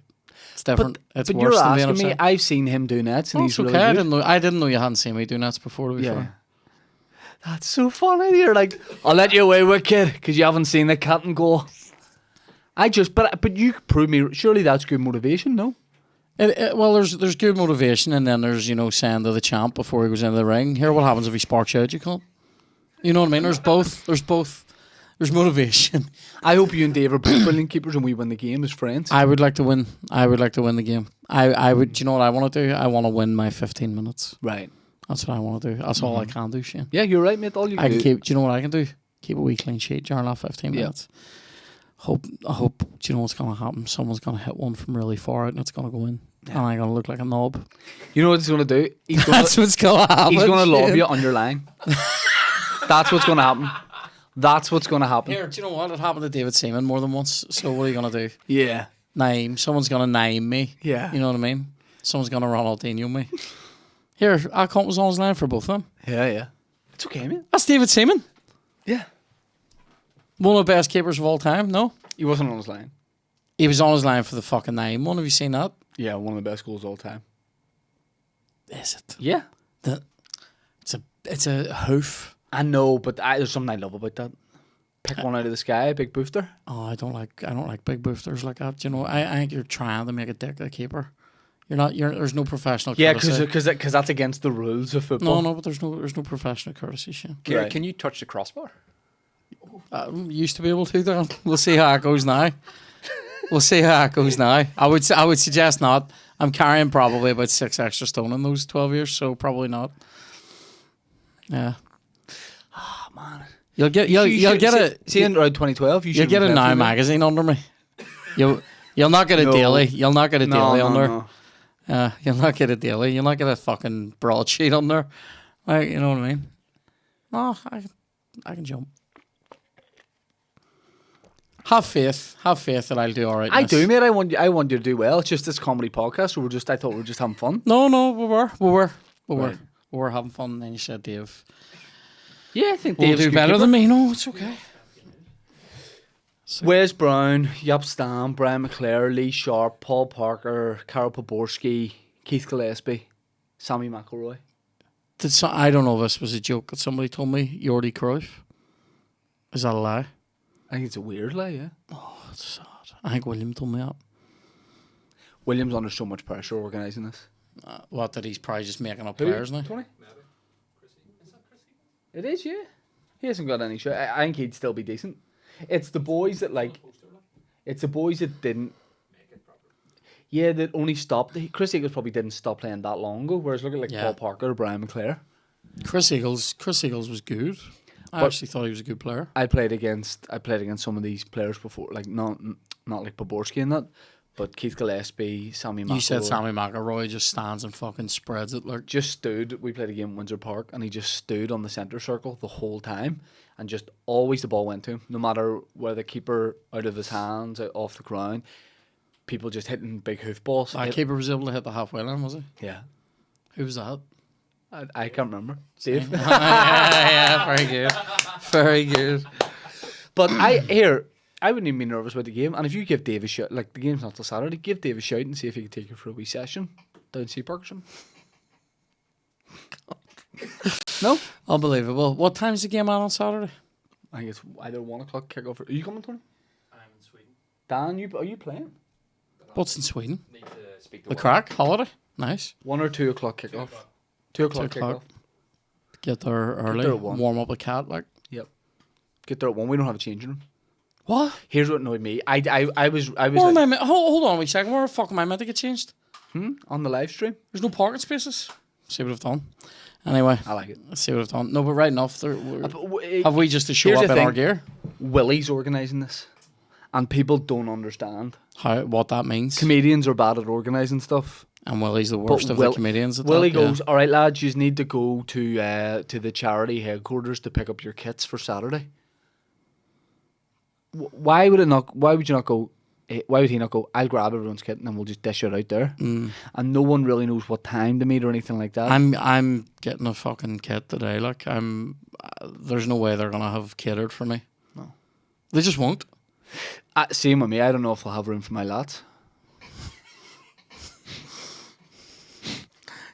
It's different. It's but worse you're than being asking upset. me, I've seen him do nets and he's okay. really good. I didn't know you hadn't seen me do nets before, to be fair. That's so funny. You're like, I'll let you away with kid because you haven't seen the cat and goal. But you prove me. Surely that's good motivation, no? Well, there's good motivation, and then there's saying to the champ before he goes into the ring, here what happens if he sparks you out, you can't. You know what I mean? There's both. There's motivation. I hope you and Dave are both brilliant keepers and we win the game as friends. I would like to win. I would like to win the game. I would. Do you know what I want to do? I want to win my 15 minutes. Right. That's what I want to do. That's all I can do, Shane. Yeah, you're right, mate. All you can do. Do you know what I can do? Keep a wee clean sheet during that 15 minutes. I hope. Do you know what's going to happen? Someone's going to hit one from really far out and it's going to go in. Yeah. And I'm going to look like a knob. You know what he's going to do? That's what's going to happen. He's going to lob you on your line. That's what's going to happen. That's what's going to happen. Here, do you know what? It happened to David Seaman more than once. So what are you going to do? Yeah. Someone's going to name me. Yeah. You know what I mean? Someone's going to Ronaldinho me. Here, Alcott was on his line for both of them. Yeah. It's okay, man. That's David Seaman. Yeah. One of the best keepers of all time, no? He wasn't on his line. He was on his line for the fucking 9-1. Have you seen that? Yeah, one of the best goals of all time. Is it? Yeah. It's a hoof. I know, but there's something I love about that. Pick one out of the sky, big booster. Oh, I don't like big boosters like that. You know, I think you're trying to make a dick of the keeper. There's no professional courtesy. Yeah, because that's against the rules of football. No, but there's no professional courtesy, Shane. Can you touch the crossbar? Used to be able to, then. We'll see how it goes now. I would suggest not. I'm carrying probably about 6 extra stone in those 12 years, so probably not. Yeah. Oh man. You'll get a see in around 2012 you'll get a Now magazine under me. You'll not get a daily. You'll not get a daily under. No. You'll not get a daily. You'll not get a fucking broadsheet on there. Like, you know what I mean? No, I can jump. Have faith that I'll do all right. I do, mate. I want you to do well. It's just this comedy podcast. So I thought we were just having fun. No, we were having fun. And then you said Dave. Yeah, I think Dave's Dave's do better than me. No, it's okay. Wes Brown, Yap Stam, Brian McClare, Lee Sharp, Paul Parker, Carol Poborski, Keith Gillespie, Sammy McElroy. I don't know if this was a joke that somebody told me. Jordi Cruyff. Is that a lie? I think it's a weird lie, yeah. Oh, it's sad. I think William told me that. William's under so much pressure organising this. What, that he's probably just making up players now? Tony? It is, yeah. He hasn't got any shot. I think he'd still be decent. It's the boys that didn't. Yeah, that only stopped. Chris Eagles probably didn't stop playing that long ago. Whereas look at Paul Parker or Brian McClare. Chris Eagles was good. I actually thought he was a good player. I played against some of these players before, like not like Poborski and that, but Keith Gillespie, Sammy McElroy. You said Sammy McElroy just stands and fucking spreads it like. Just stood. We played a game at Windsor Park, and he just stood on the centre circle the whole time, and just always the ball went to him, no matter where the keeper out of his hands, out off the ground. People just hitting big hoofballs. That keeper was able to hit the halfway line, was he? Yeah. Who was that? I can't remember. Dave. yeah, very good. Very good. But I wouldn't even be nervous about the game. And if you give Dave a shout, like the game's not till Saturday, give Dave a shout and see if he can take you for a wee session down Sea Park or something. No? Unbelievable. What time's the game on Saturday? I think it's either 1 o'clock kickoff. Are you coming, Tony? I'm in Sweden. Dan, are you playing? What's in Sweden? Need to speak to The Will. crack holiday. Nice. 1 or 2 o'clock kickoff. 2 o'clock 2 o'clock. kickoff. Get there early. there at 1. Warm up a cat. Like Get there at 1. We don't have a changing room. what? Here's what annoyed me. I was Hold on a wee second. Where the fuck am I meant to get changed? on the live stream. There's no parking spaces. See what I've done. Anyway, I like it. let's see what I've done. No, but right enough. Have Have we just to show Here's up the in our thing. gear? Willie's organising this, and people don't understand. What that means? Comedians are bad at organising stuff. And Willie's the worst of the comedians. At Willie that, yeah. goes, all right, lads, you need to go to the charity headquarters to pick up your kits for Saturday. Why would you not go? Why would he not go? I'll grab everyone's kit and then we'll just dish it out there. And no one really knows what time to meet or anything like that. I'm getting a fucking kit today. Like there's no way they're gonna have catered for me. No, they just won't. Same with me. I don't know if they'll have room for my lads.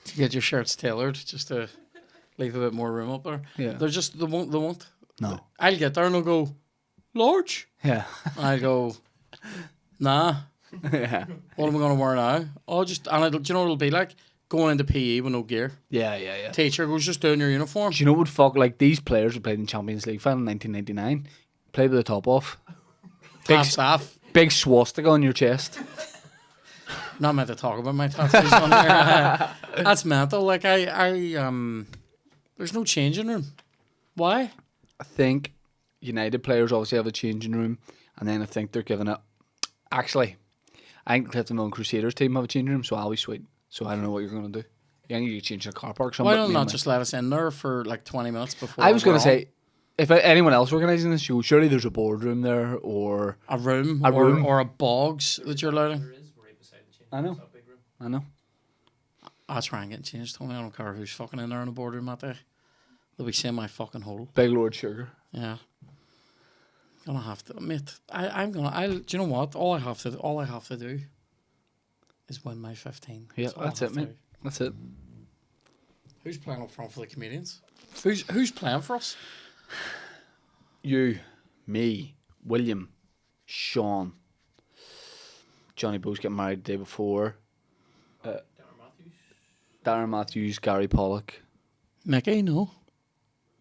To get your shirts tailored, just to leave a bit more room up there. Yeah. They won't. No. I'll get there and they'll go, large. Yeah. I'll go, nah. Yeah. What am I gonna wear now? Do you know what it'll be like? Going into PE with no gear. Yeah. Teacher goes, just doing your uniform. Do you know what fuck, like these players who played in Champions League final in 1999 played with the top off. Tops off. Big swastika on your chest. Not meant to talk about my tattoos on here. That's mental. Like there's no changing room. Why? I think United players obviously have a changing room, and then I think they're giving it. Actually, I think Clifton Mill and Crusaders team have a changing room, so I'll be sweet. So I don't know what you're going to do. You think you change in a car park? Why don't not just let us in there for like 20 minutes before? I was going we're to say, if anyone else organising this show, surely there's a boardroom there or a room, room. or a bogs that you're allowed in. There is right beside the change. I know. It's that big room. I know. I'll try and get changed, Tony. I don't care who's fucking in there in the boardroom that day. They'll be seeing my fucking hole. Big Lord Sugar. Yeah. Gonna have to, mate. Do you know what? All I have to do is win my 15. Yeah, all I that's have it, to mate. do. That's it. Who's playing up front for the comedians? Who's playing for us? You, me, William, Sean, Johnny Bo's getting married the day before. Darren Matthews. Darren Matthews, Gary Pollock, Mickey, no.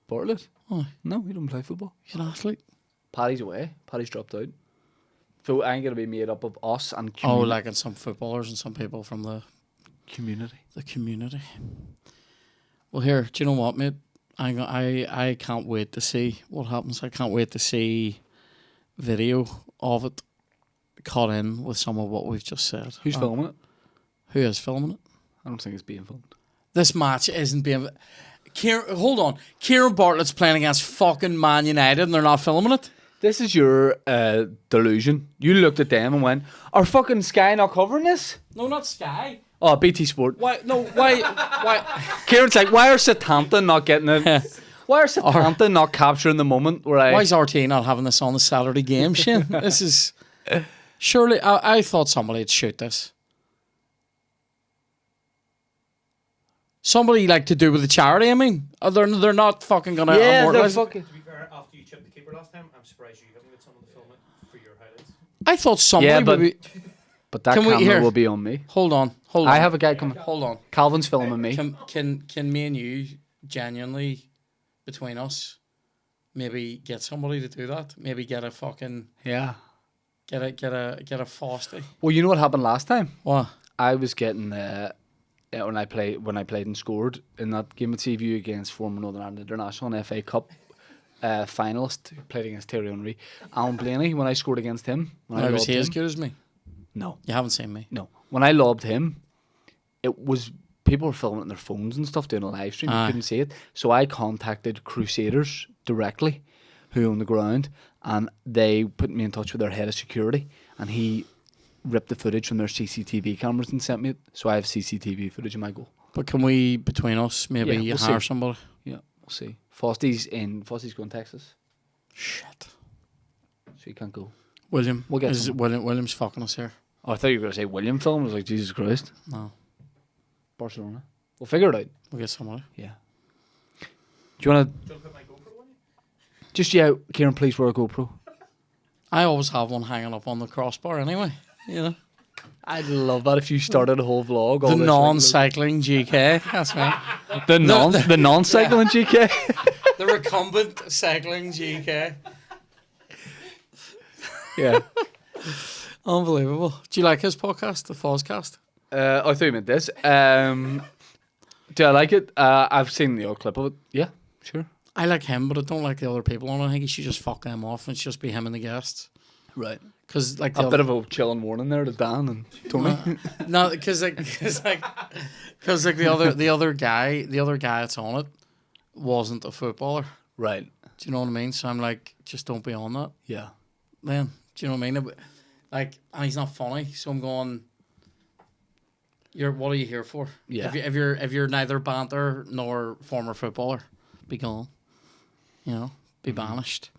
Bartlett. Oh, No, he doesn't play football. he's an athlete. Paddy's away. Paddy's dropped out. So I'm going to be made up of us and Like in some footballers and some people from the community. community. Well, here, do you know what, mate? I can't wait to see what happens. I can't wait to see video of it cut in with some of what we've just said. Who's filming it? Who is filming it? I don't think it's being filmed. This match isn't being. Hold on. Kieran Bartlett's playing against fucking Man United and they're not filming it? This is your delusion. You looked at them and went, "Are fucking Sky not covering this?" No, not Sky. Oh, BT Sport. Why? No, why? Kieran's like, "Why are Southampton not getting it? Why are Southampton not capturing the moment where I?" Why is RT not having this on the Saturday game, Shane? This is. Surely, I thought somebody would shoot this. Somebody like to do with the charity, I mean. They're not fucking gonna Yeah, they're immortalize it. fucking. To be fair, after you chipped the keeper last time, I'm surprised you haven't got someone to film it for your highlights. I thought somebody Yeah, but- would be. But that Can we camera hear- will be on me. Hold on. I have a guy coming. Hold on. Calvin's filming me. Can me and you genuinely, between us, maybe get somebody to do that? Maybe get a fucking Yeah. get a Frosty. Well, you know what happened last time? What? I was getting when I played and scored in that game at Seaview against former Northern Ireland International and FA Cup finalist who played against Terry Henry, Alan Blaney. When I scored against him, when I Was lobbed he as him, good as me? no, You haven't seen me. no. When I lobbed him, it was people were filming it on their phones and stuff, doing a live stream. Aye. You couldn't see it, so I contacted Crusaders directly, who own the ground, and they put me in touch with their head of security, and he ripped the footage from their CCTV cameras and sent me it. So I have CCTV footage of my goal. But can we, between us, maybe Yeah, we'll hire see. somebody? Yeah, we'll see. Fosty's going to Texas, Shit. so he can't go. William. We'll get someone. William's fucking us here. Oh, I thought you were going to say William film. I was like, Jesus Christ. No. Barcelona. We'll figure it out. We'll get somebody. Yeah. Do you want to? Do you want to put my GoPro on you? Just yeah, Kieran, please wear a GoPro. I always have one hanging up on the crossbar anyway. You know, I'd love that if you started a whole vlog. the non-cycling GK. That's right. the non-cycling GK. The recumbent cycling GK. Yeah. Unbelievable. Do you like his podcast, the Fozzcast? I thought you meant this. Do I like it? I've seen the old clip of it. Yeah, sure. I like him, but I don't like the other people on it. I think he should just fuck them off and it's just be him and the guests. Right. Because like A bit of a chilling warning there to Dan and Tony. no, because like the other guy that's on it wasn't a footballer. Right. Do you know what I mean? So I'm like, just don't be on that. Yeah. Then do you know what I mean? Like, and he's not funny, so I'm going. What are you here for? Yeah. If you're neither banter nor former footballer, be gone. You know, be banished.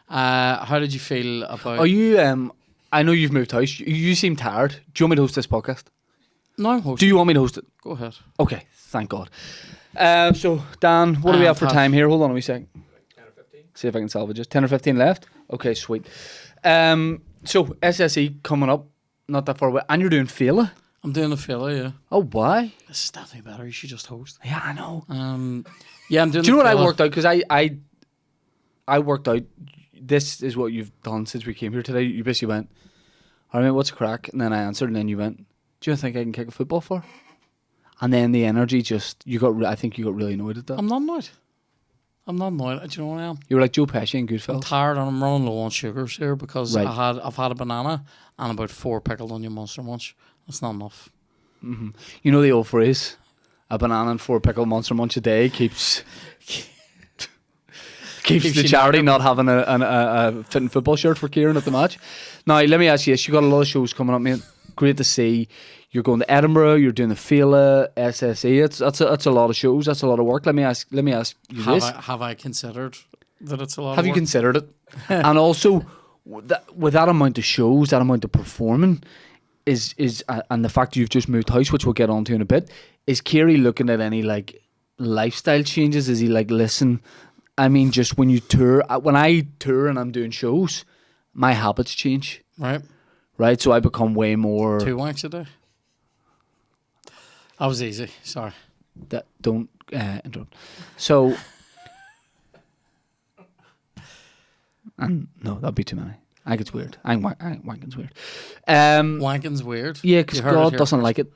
How did you feel about? Are you? I know you've moved house. You seem tired. Do you want me to host this podcast? No, I'm Do hosting. you want me to host it? Go ahead. Okay. Thank God. So Dan, what do we have for time here? Hold on a wee second. 10 or 15. See if I can salvage it. 10 or 15 left. Okay, sweet. So SSE coming up, not that far away, and you're doing Fela. I'm doing a filler, yeah. Oh, why? This is definitely better. You should just host. Yeah, I know. Yeah, I'm doing. Do you know what I filler. worked out? Because I worked out. This is what you've done since we came here today. You basically went, "All right, mate, what's a crack?" And then I answered, and then you went, "Do you think I can kick a football for?" And then the energy I think you got really annoyed at that. I'm not annoyed. Do you know what I am? You were like Joe Pesci in I'm Goodfellas. tired and I'm running low on sugars here because Right. I've had a banana and about 4 pickled onion Monster Munch. That's not enough. You know the old phrase, "A banana and 4 pickled Monster Munch a day keeps Keeps the you charity not having a fitting football shirt for Kieran at the match." Now, let me ask you this. You got a lot of shows coming up, mate. Great to see. You're going to Edinburgh. You're doing the Fela, SSE. That's a lot of shows. That's a lot of work. Let me ask you this. Have I considered that it's a lot Have of you work? considered it? And also, with that amount of shows, that amount of performing, and the fact you've just moved house, which we'll get onto in a bit, is Kieran looking at any like lifestyle changes? Is he like, listen, I mean, just when you tour, when I tour and I'm doing shows, my habits change, Right. so I become way more. 2 wanks a day. That was easy. Sorry. That don't interrupt. So, and no, that'd be too many. I think it's weird. I think wanking's weird. Wanking's weird. Yeah, because You heard it God here doesn't first. like it.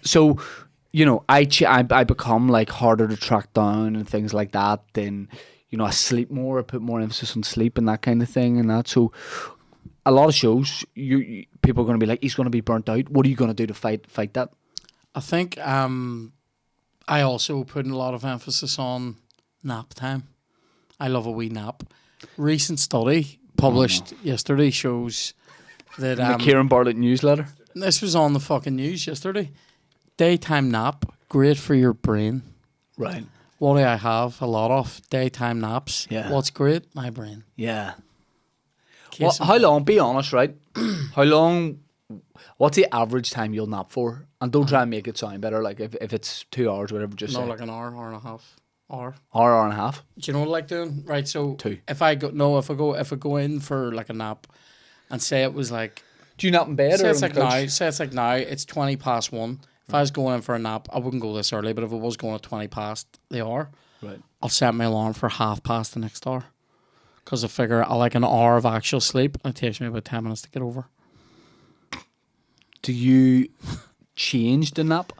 So, you know, I become like harder to track down and things like that. Then, you know, I sleep more. I put more emphasis on sleep and that kind of thing and that. So, a lot of shows, people are going to be like, he's going to be burnt out. What are you going to do to fight that? I think I also put in a lot of emphasis on nap time. I love a wee nap. Recent study published yesterday shows that The Kieran Bartlett newsletter. this was on the fucking news yesterday. Daytime nap, great for your brain. Right. What do I have? A lot of daytime naps. Yeah. What's great? My brain. Yeah. Case in How long? Be honest, right? How long? What's the average time you'll nap for? And don't try and make it sound better. Like if it's 2 hours, whatever, just No, say like an hour and a half. Hour. hour and a half. Do you know what I like doing? Right, so 2. if I go in for like a nap and say it was like Do you nap in bed say or it's on like the couch? now, it's 20 past 1. If I was going in for a nap, I wouldn't go this early, but if it was going at 20 past the hour, Right. I'll set my alarm for 1/2 the next hour. Because I figure I like an hour of actual sleep and it takes me about 10 minutes to get over. Do you change the nap?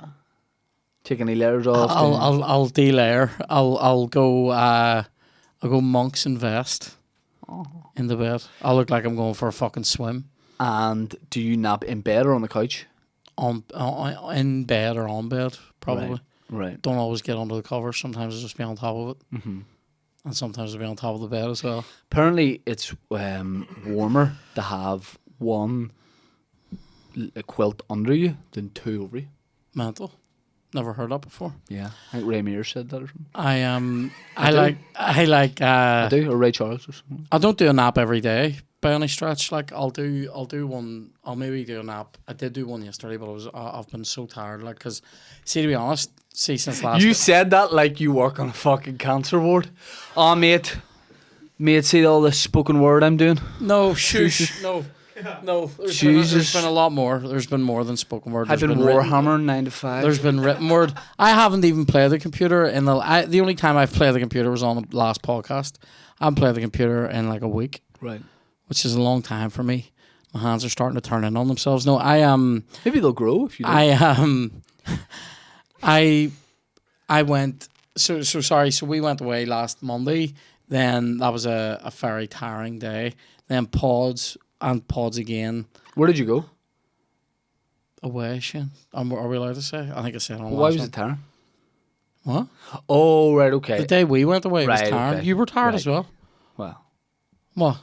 Take any layers off? I'll delayer. I'll go monks and vest in the bed. I'll look like I'm going for a fucking swim. And do you nap in bed or on the couch? In bed or on bed, probably. Right. Don't always get under the covers. Sometimes I'll just be on top of it. Mm-hmm. And sometimes I'll be on top of the bed as well. Apparently, it's warmer to have one quilt under you than 2 over you. Mental. Never heard that before. Yeah, I think Ray Mears said that or something. I like I do, or Ray Charles or something. I don't do a nap every day by any stretch. Like I'll do one. I'll maybe do a nap. I did do one yesterday, but I've been so tired. Like, cause see, to be honest, since last You said that like you work on a fucking cancer ward. Oh, mate, Mate, see all the spoken word I'm doing? No, shush. No. No. There's been a lot more. There's been more than spoken word. I've There's been Warhammer 9 to 5. There's been written word. I haven't even played the computer in the only time I've played the computer was on the last podcast. I haven't played the computer in like a week, Right. which is a long time for me. My hands are starting to turn in on themselves. No, Maybe they'll grow if you do. I went. So sorry. So we went away last Monday. Then that was a very tiring day. Then pods again. Where did you go? Away, Shane. Are we allowed to say? I think I said on. Why was it tiring? What? Oh, right, okay. The day we went away was Right, tired. okay. You were tired Right. as well. Well, What?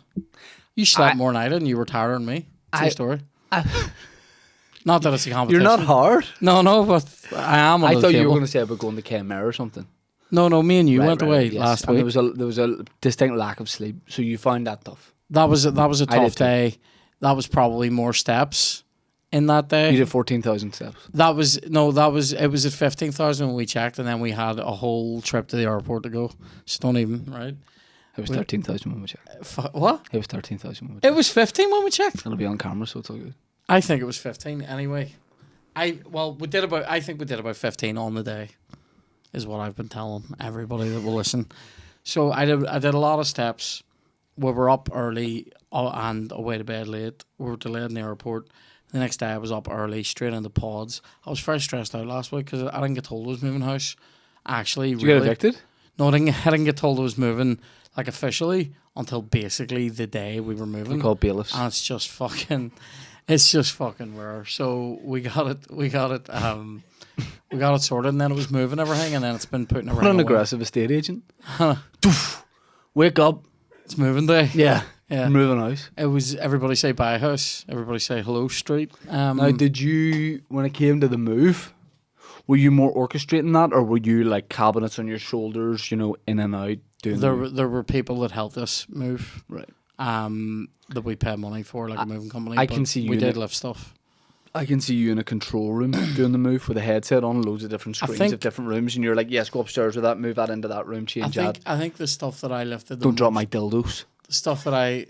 You slept more than I did, and you were tired than me. True story. Not that it's a competition. you're not hard. No, but I am. On I the thought you table. were going to say about going to KMR or something. No. Me and you went Right, away yes. last And week. there was a distinct lack of sleep, so you found that tough. That was a I tough did too. day. That was probably more steps in that day. You did 14,000 steps. It was at 15,000 when we checked, and then we had a whole trip to the airport to go. So don't even right. It was Wait. 13,000 when we checked. What? It was 13,000 when we It checked. was 15 when we checked. It'll be on camera, so it's all good. I think it was 15 anyway. I think we did about 15 on the day, is what I've been telling everybody that will listen. So I did a lot of steps. We were up early and away to bed late. We were delayed in the airport. The next day I was up early, straight into pods. I was very stressed out last week because I didn't get told I was moving house. Actually, Did you get evicted? No, I didn't get told I was moving like officially until basically the day we were moving. We call bailiffs. And it's just fucking rare. So we got it sorted, and then it was moving everything, and then it's been putting everything What an away. aggressive estate agent. Doof. Wake up. It's moving day. Yeah. Yeah. Moving house. It was everybody say bye house, everybody say hello street. Now, did you, when it came to the move, were you more orchestrating that, or were you like cabinets on your shoulders, in and out doing there were people that helped us move. Right. That we paid money for, like a moving company. I but can see you we in did it. lift stuff. I can see you in a control room doing the move with a headset on, loads of different screens think- of different rooms, and you're like, yes, go upstairs with that, move that into that room, change that. I think the stuff that I lifted. Don't drop my dildos. The stuff that I.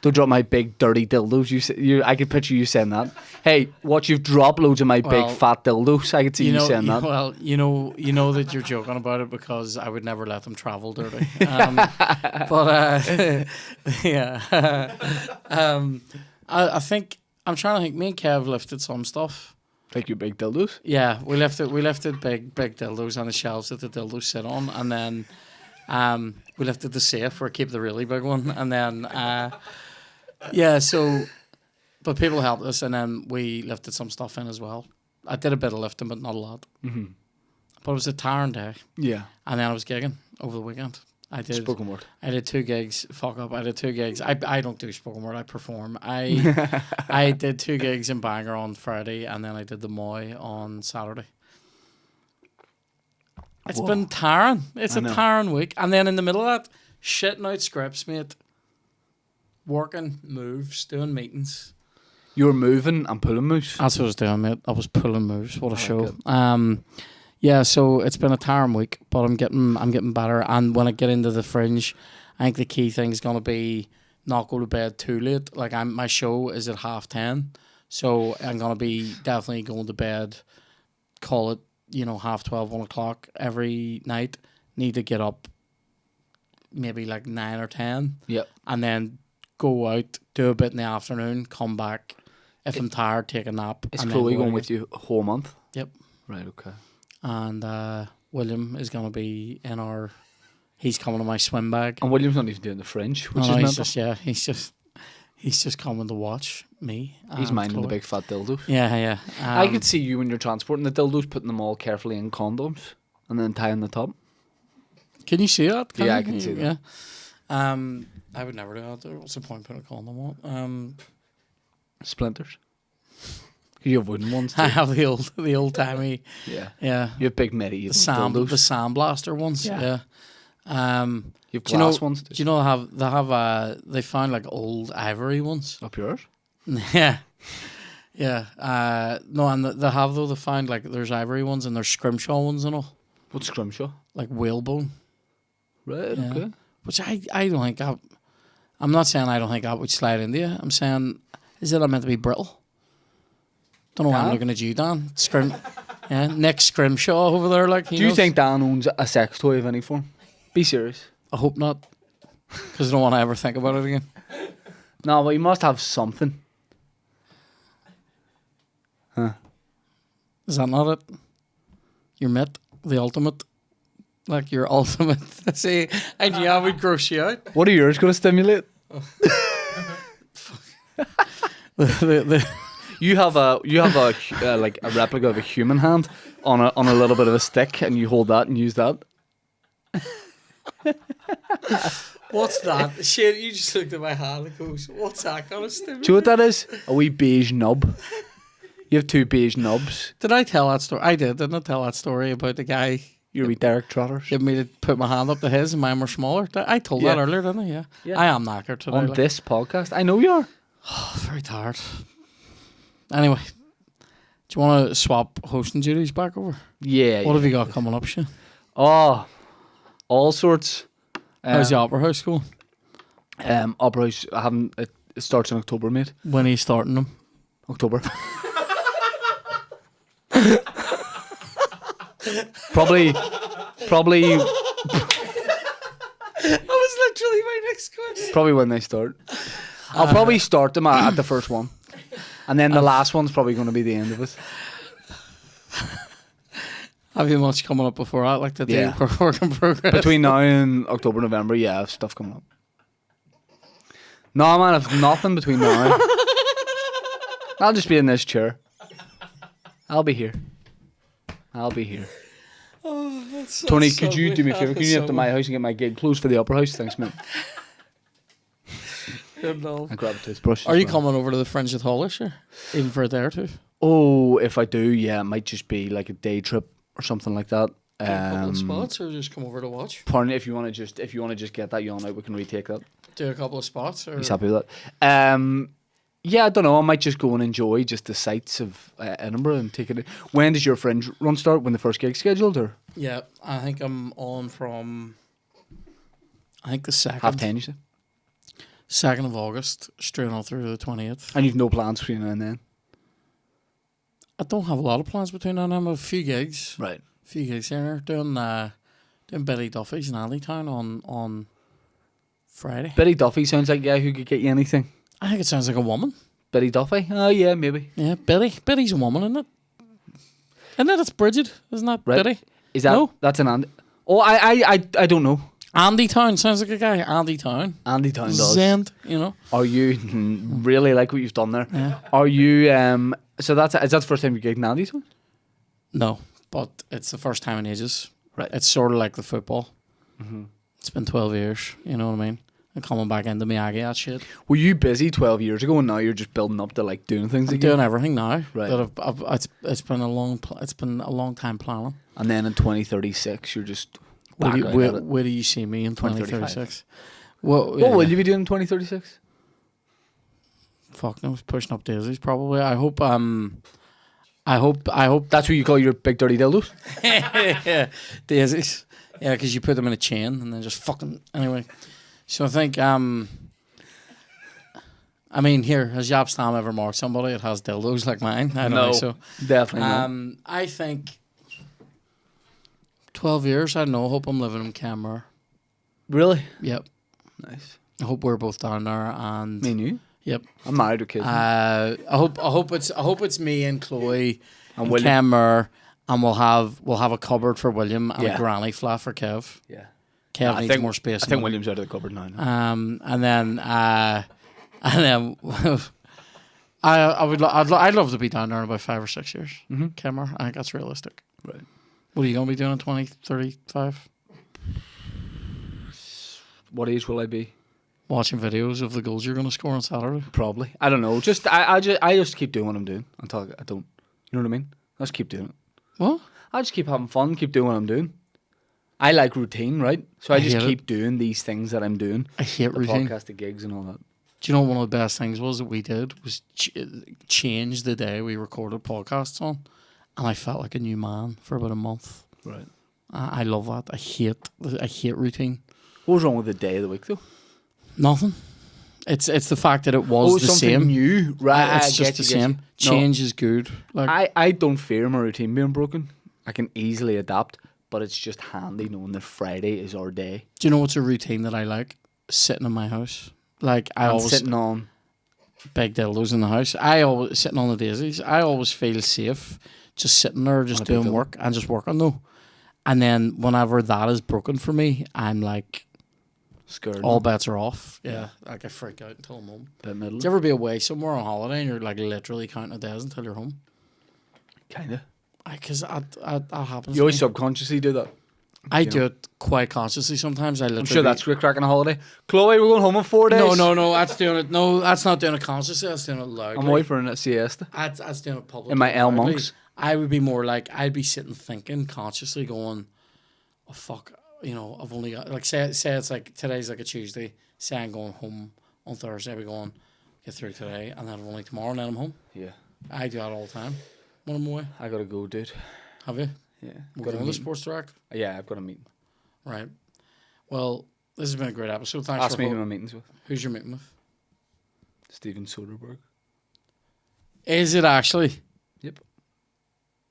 Don't drop my big dirty dildos. I could picture you saying that. Hey, watch, you've dropped loads of my Well, big fat dildos. I could see you saying that. Well, you know that you're joking about it because I would never let them travel dirty. But yeah, I think I'm trying to think. Me and Kev lifted some stuff. Like your big dildos. Yeah, we lifted big dildos on the shelves that the dildos sit on, and then we lifted the safe where I keep the really big one, and then yeah. So, but people helped us, and then we lifted some stuff in as well. I did a bit of lifting, but not a lot. Mm-hmm. But it was a tiring day, Yeah. and then I was gigging over the weekend. I did. Spoken word. I did 2 gigs. Fuck up. I did 2 gigs. I don't do spoken word. I perform. I did 2 gigs in Bangor on Friday, and then I did the Moy on Saturday. It's Whoa. been tiring. It's I a know. tiring week, and then in the middle of that, shitting out scripts, mate. Working moves, doing meetings. You were moving and pulling moves. That's what I was doing, mate. I was pulling moves. What a I show. like it. Yeah, so it's been a tiring week, but I'm getting better. And when I get into the fringe, I think the key thing is gonna be not go to bed too late. Like my show is at 10:30, so I'm gonna be definitely going to bed. Call it 12:30, 1 o'clock every night. Need to get up maybe like 9 or 10. Yep. And then go out, do a bit in the afternoon, come back. If I'm tired, take a nap. Is and then Chloe go going again. with you a whole month? Yep. Right, okay. And William is going to be in our. He's coming to my swim bag. And William's not even doing the fringe, which No, is he's mental. he's just coming to watch me. He's and minding the Chloe. big fat dildos. Yeah. I could see you when you're transporting the dildos, putting them all carefully in condoms and then tying the top. Can you see that? Yeah, I can see that. Yeah. I would never do that. What's the point putting a condom on? Splinters. You have wooden ones too. I have the old timey. Yeah. Yeah. You have big medieval dildos. The sandblaster ones. Yeah. Yeah. You have Do you glass know? ones too. Do you know they found like old ivory ones? Up yours? Yeah. No, and they have though. They find like there's ivory ones and there's scrimshaw ones and all, What's scrimshaw? like whalebone. Right, Yeah. okay. which I don't think I'm not saying I don't think that would slide into you. I'm saying, is it meant to be brittle? Don't know why I'm Dan? looking at you, Dan. Yeah, Nick Scrimshaw over there. Like, Do you think Dan owns a sex toy of any form? Be serious. I hope not, because I don't want to ever think about it again. No, but you must have something. Huh. Is that not it? Your mitt, the ultimate, like your ultimate. See, and yeah, I would gross you out. What are yours going to stimulate? You have a like a replica of a human hand on a little bit of a stick, and you hold that and use that. What's that? Shit, you just looked at my hand and goes, what's that gonna stimulate? Do you know what that is? A wee beige nub. You have 2 beige nubs. Did I tell that story? I did, didn't I tell that story about the guy Your wee Derek Trotters. gave me to put my hand up to his and mine were smaller? I told that Yeah. earlier, didn't I? Yeah. Yeah. I am knackered today. On like. this podcast, I know you are. Oh, very tired. Anyway, do you want to swap hosting duties back over? Yeah. What have you got coming up, Shane? Oh, all sorts. How's the Opera House going? Opera House, I haven't. It starts in October, mate. When are you starting them? October. Probably. That was literally my next question. Probably when they start. I'll probably start them at the first one, and then the last one's probably going to be the end of it. Have you much coming up before that? Like the day Yeah. work in progress? Between now and October, November, yeah, I have stuff coming up. No, man, I've nothing between now. I'll just be in this chair. I'll be here. Oh, that's Tony, could you do me a favour? Can you nip to my house and get my gig closed for the Opera House? Thanks, mate. No. I grab a toothbrush. Are as you well. coming over to the Fringe at Hull this year? Even for a day or two? Oh, if I do, yeah, it might just be like a day trip or something like that. A couple of spots, or just come over to watch? Pardon, if you want to just get that yawn out, we can retake that. Do a couple of spots, or He's happy with that. Yeah, I don't know. I might just go and enjoy just the sights of Edinburgh and take it. When does your Fringe run start? When the first gig's scheduled, or yeah, I think I'm on from. I think the 10:30, you say? 2nd of August, straight on through to the 20th. And you've no plans between now and then, I don't have a lot of plans between now and then. I have a few gigs. right? A few gigs here. Doing Billy Duffy's in Allentown on Friday. Betty Duffy sounds like a guy who could get you anything. I think it sounds like a woman. Betty Duffy? Oh yeah, maybe. Yeah, Billy. Billy's a woman, isn't it? Isn't it? It's Bridget, isn't that Right. Billy? Is that No. That's an Andy? Oh, I don't know. Andy Town sounds like a guy. Andy Town. Andy Town does. Zend, you know. Are you really like what you've done there? Yeah. Are you So is that the first time you gigged in Andy's one? No, but it's the first time in ages. Right. It's sort of like the football. Mm-hmm. It's been 12 years, you know what I mean? And coming back into Miyagi, that shit. Were you busy 12 years ago, and now you're just building up to like doing things I'm again? doing everything now. Right. That it's been a long time planning. And then in 2036, you're just back out at it. Where do you see me in 2035. 2036? What What will you be doing in 2036? Fuck no, pushing up daisies probably. I hope That's what you call your big dirty dildos? yeah, daisies. Yeah, because you put them in a chain and then just fucking anyway. So I think I mean here, has Yap Stam ever marked somebody that has dildos like mine? I don't No, think so. definitely not. I think 12 years, I don't know, I hope I'm living in Canmore. Really? Yep. Nice. I hope we're both down there and Me and you? yep. I'm married with kids. I hope it's me and Chloe And and William. Canmore, and we'll have a cupboard for William and Yeah. a granny flat for Kev. yeah. Kev I needs think more space. I think William's out of the cupboard now. And then I'd love to be down there in about 5 or 6 years. Mm-hmm. Canmore, I think that's realistic. Right. What are you gonna be doing in 2035? What age will I be? Watching videos of the goals you're gonna score on Saturday. Probably. I don't know. Just I just keep doing what I'm doing until I don't. You know what I mean? I just keep doing it. What? I just keep having fun, keep doing what I'm doing. I like routine, right? So I just hate it. keep doing these things that I'm doing. I hate The routine. podcast, the gigs, and all that. Do you know what one of the best things was that we did was change the day we recorded podcasts on, and I felt like a new man for about a month. Right. I love that. I hate routine. What was wrong with the day of the week though? Nothing. It's the fact that it was the something same. new, right? It's just the same. No, Change is good. Like I don't fear my routine being broken. I can easily adapt, but it's just handy knowing that Friday is our day. do you know what's a routine that I like? Sitting in my house. Like I I'm always sitting on. big dildos in the house. I always sitting on the daisies. I always feel safe just sitting there, just On a big doing dildo. work and just working though. And then whenever that is broken for me, I'm like, Scared. all bets are off. Yeah, like I freak out until I'm home. Bit middle. Do you ever be away somewhere on holiday and you're like literally counting the days until you're home? Kinda. Because that happens. You always to me. subconsciously do that. I you do know. it quite consciously sometimes. I literally. I'm sure that's great cracking a holiday. Chloe, we're going home in 4 days. No. That's doing it. No, that's not doing it consciously. That's doing it loudly. I'm away for a siesta. That's doing it publicly. In my L loudly. monks. I would be more like I'd be sitting thinking consciously, going, "Oh fuck." You know, I've only got like say it's like today's like a Tuesday. Say I'm going home on Thursday. I'll be going get through today, and then only tomorrow, and then I'm home. Yeah. I do that all the time when I'm away. I gotta go, dude. Have you? Yeah. We're Got a going to meeting. Sports Direct, Yeah, I've got a meeting. right? Well, this has been a great episode. Thanks Ask for me who my meeting's with. who's your meeting with? Steven Soderbergh. Is it actually? Yep.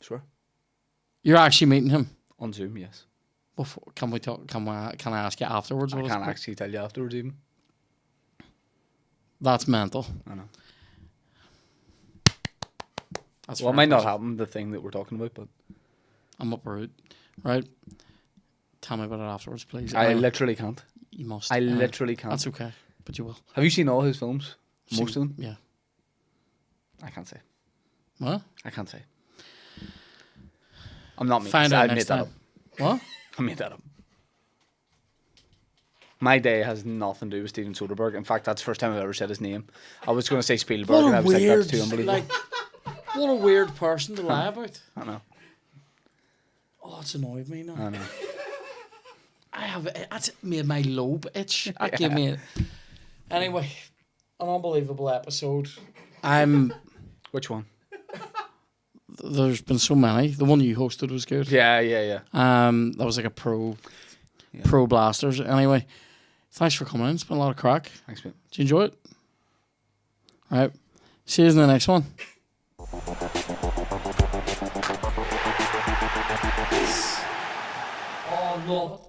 Sure. You're actually meeting him? On Zoom, yes. Before, can we talk? Can I ask you afterwards? I what it's can't about? actually tell you afterwards even. That's mental. I know. That's Well, it very might not impressive. happen, the thing that we're talking about, but I'm up for it, right? Tell me about it afterwards, please. I Anyway, literally can't. you must. I literally can't. That's okay, but you will. Have you seen all his films? Most See- of them? Yeah. I can't say. What? I can't say. I'm not making Find I out made next that time. up. What? I made that up. My day has nothing to do with Steven Soderbergh. In fact, that's the first time I've ever said his name. I was going to say Spielberg, and I was like, that's too unbelievable. like, what a weird person to lie about. I know. Oh, it's annoyed me now. I know. That's made my lobe itch. That gave me it. Anyway, an unbelievable episode. Which one? There's been so many. The one you hosted was good. Yeah. That was like a pro blasters. Anyway, thanks for coming in. It's been a lot of crack. Thanks, mate. Did you enjoy it? All right. See you in the next one. Oh, love it.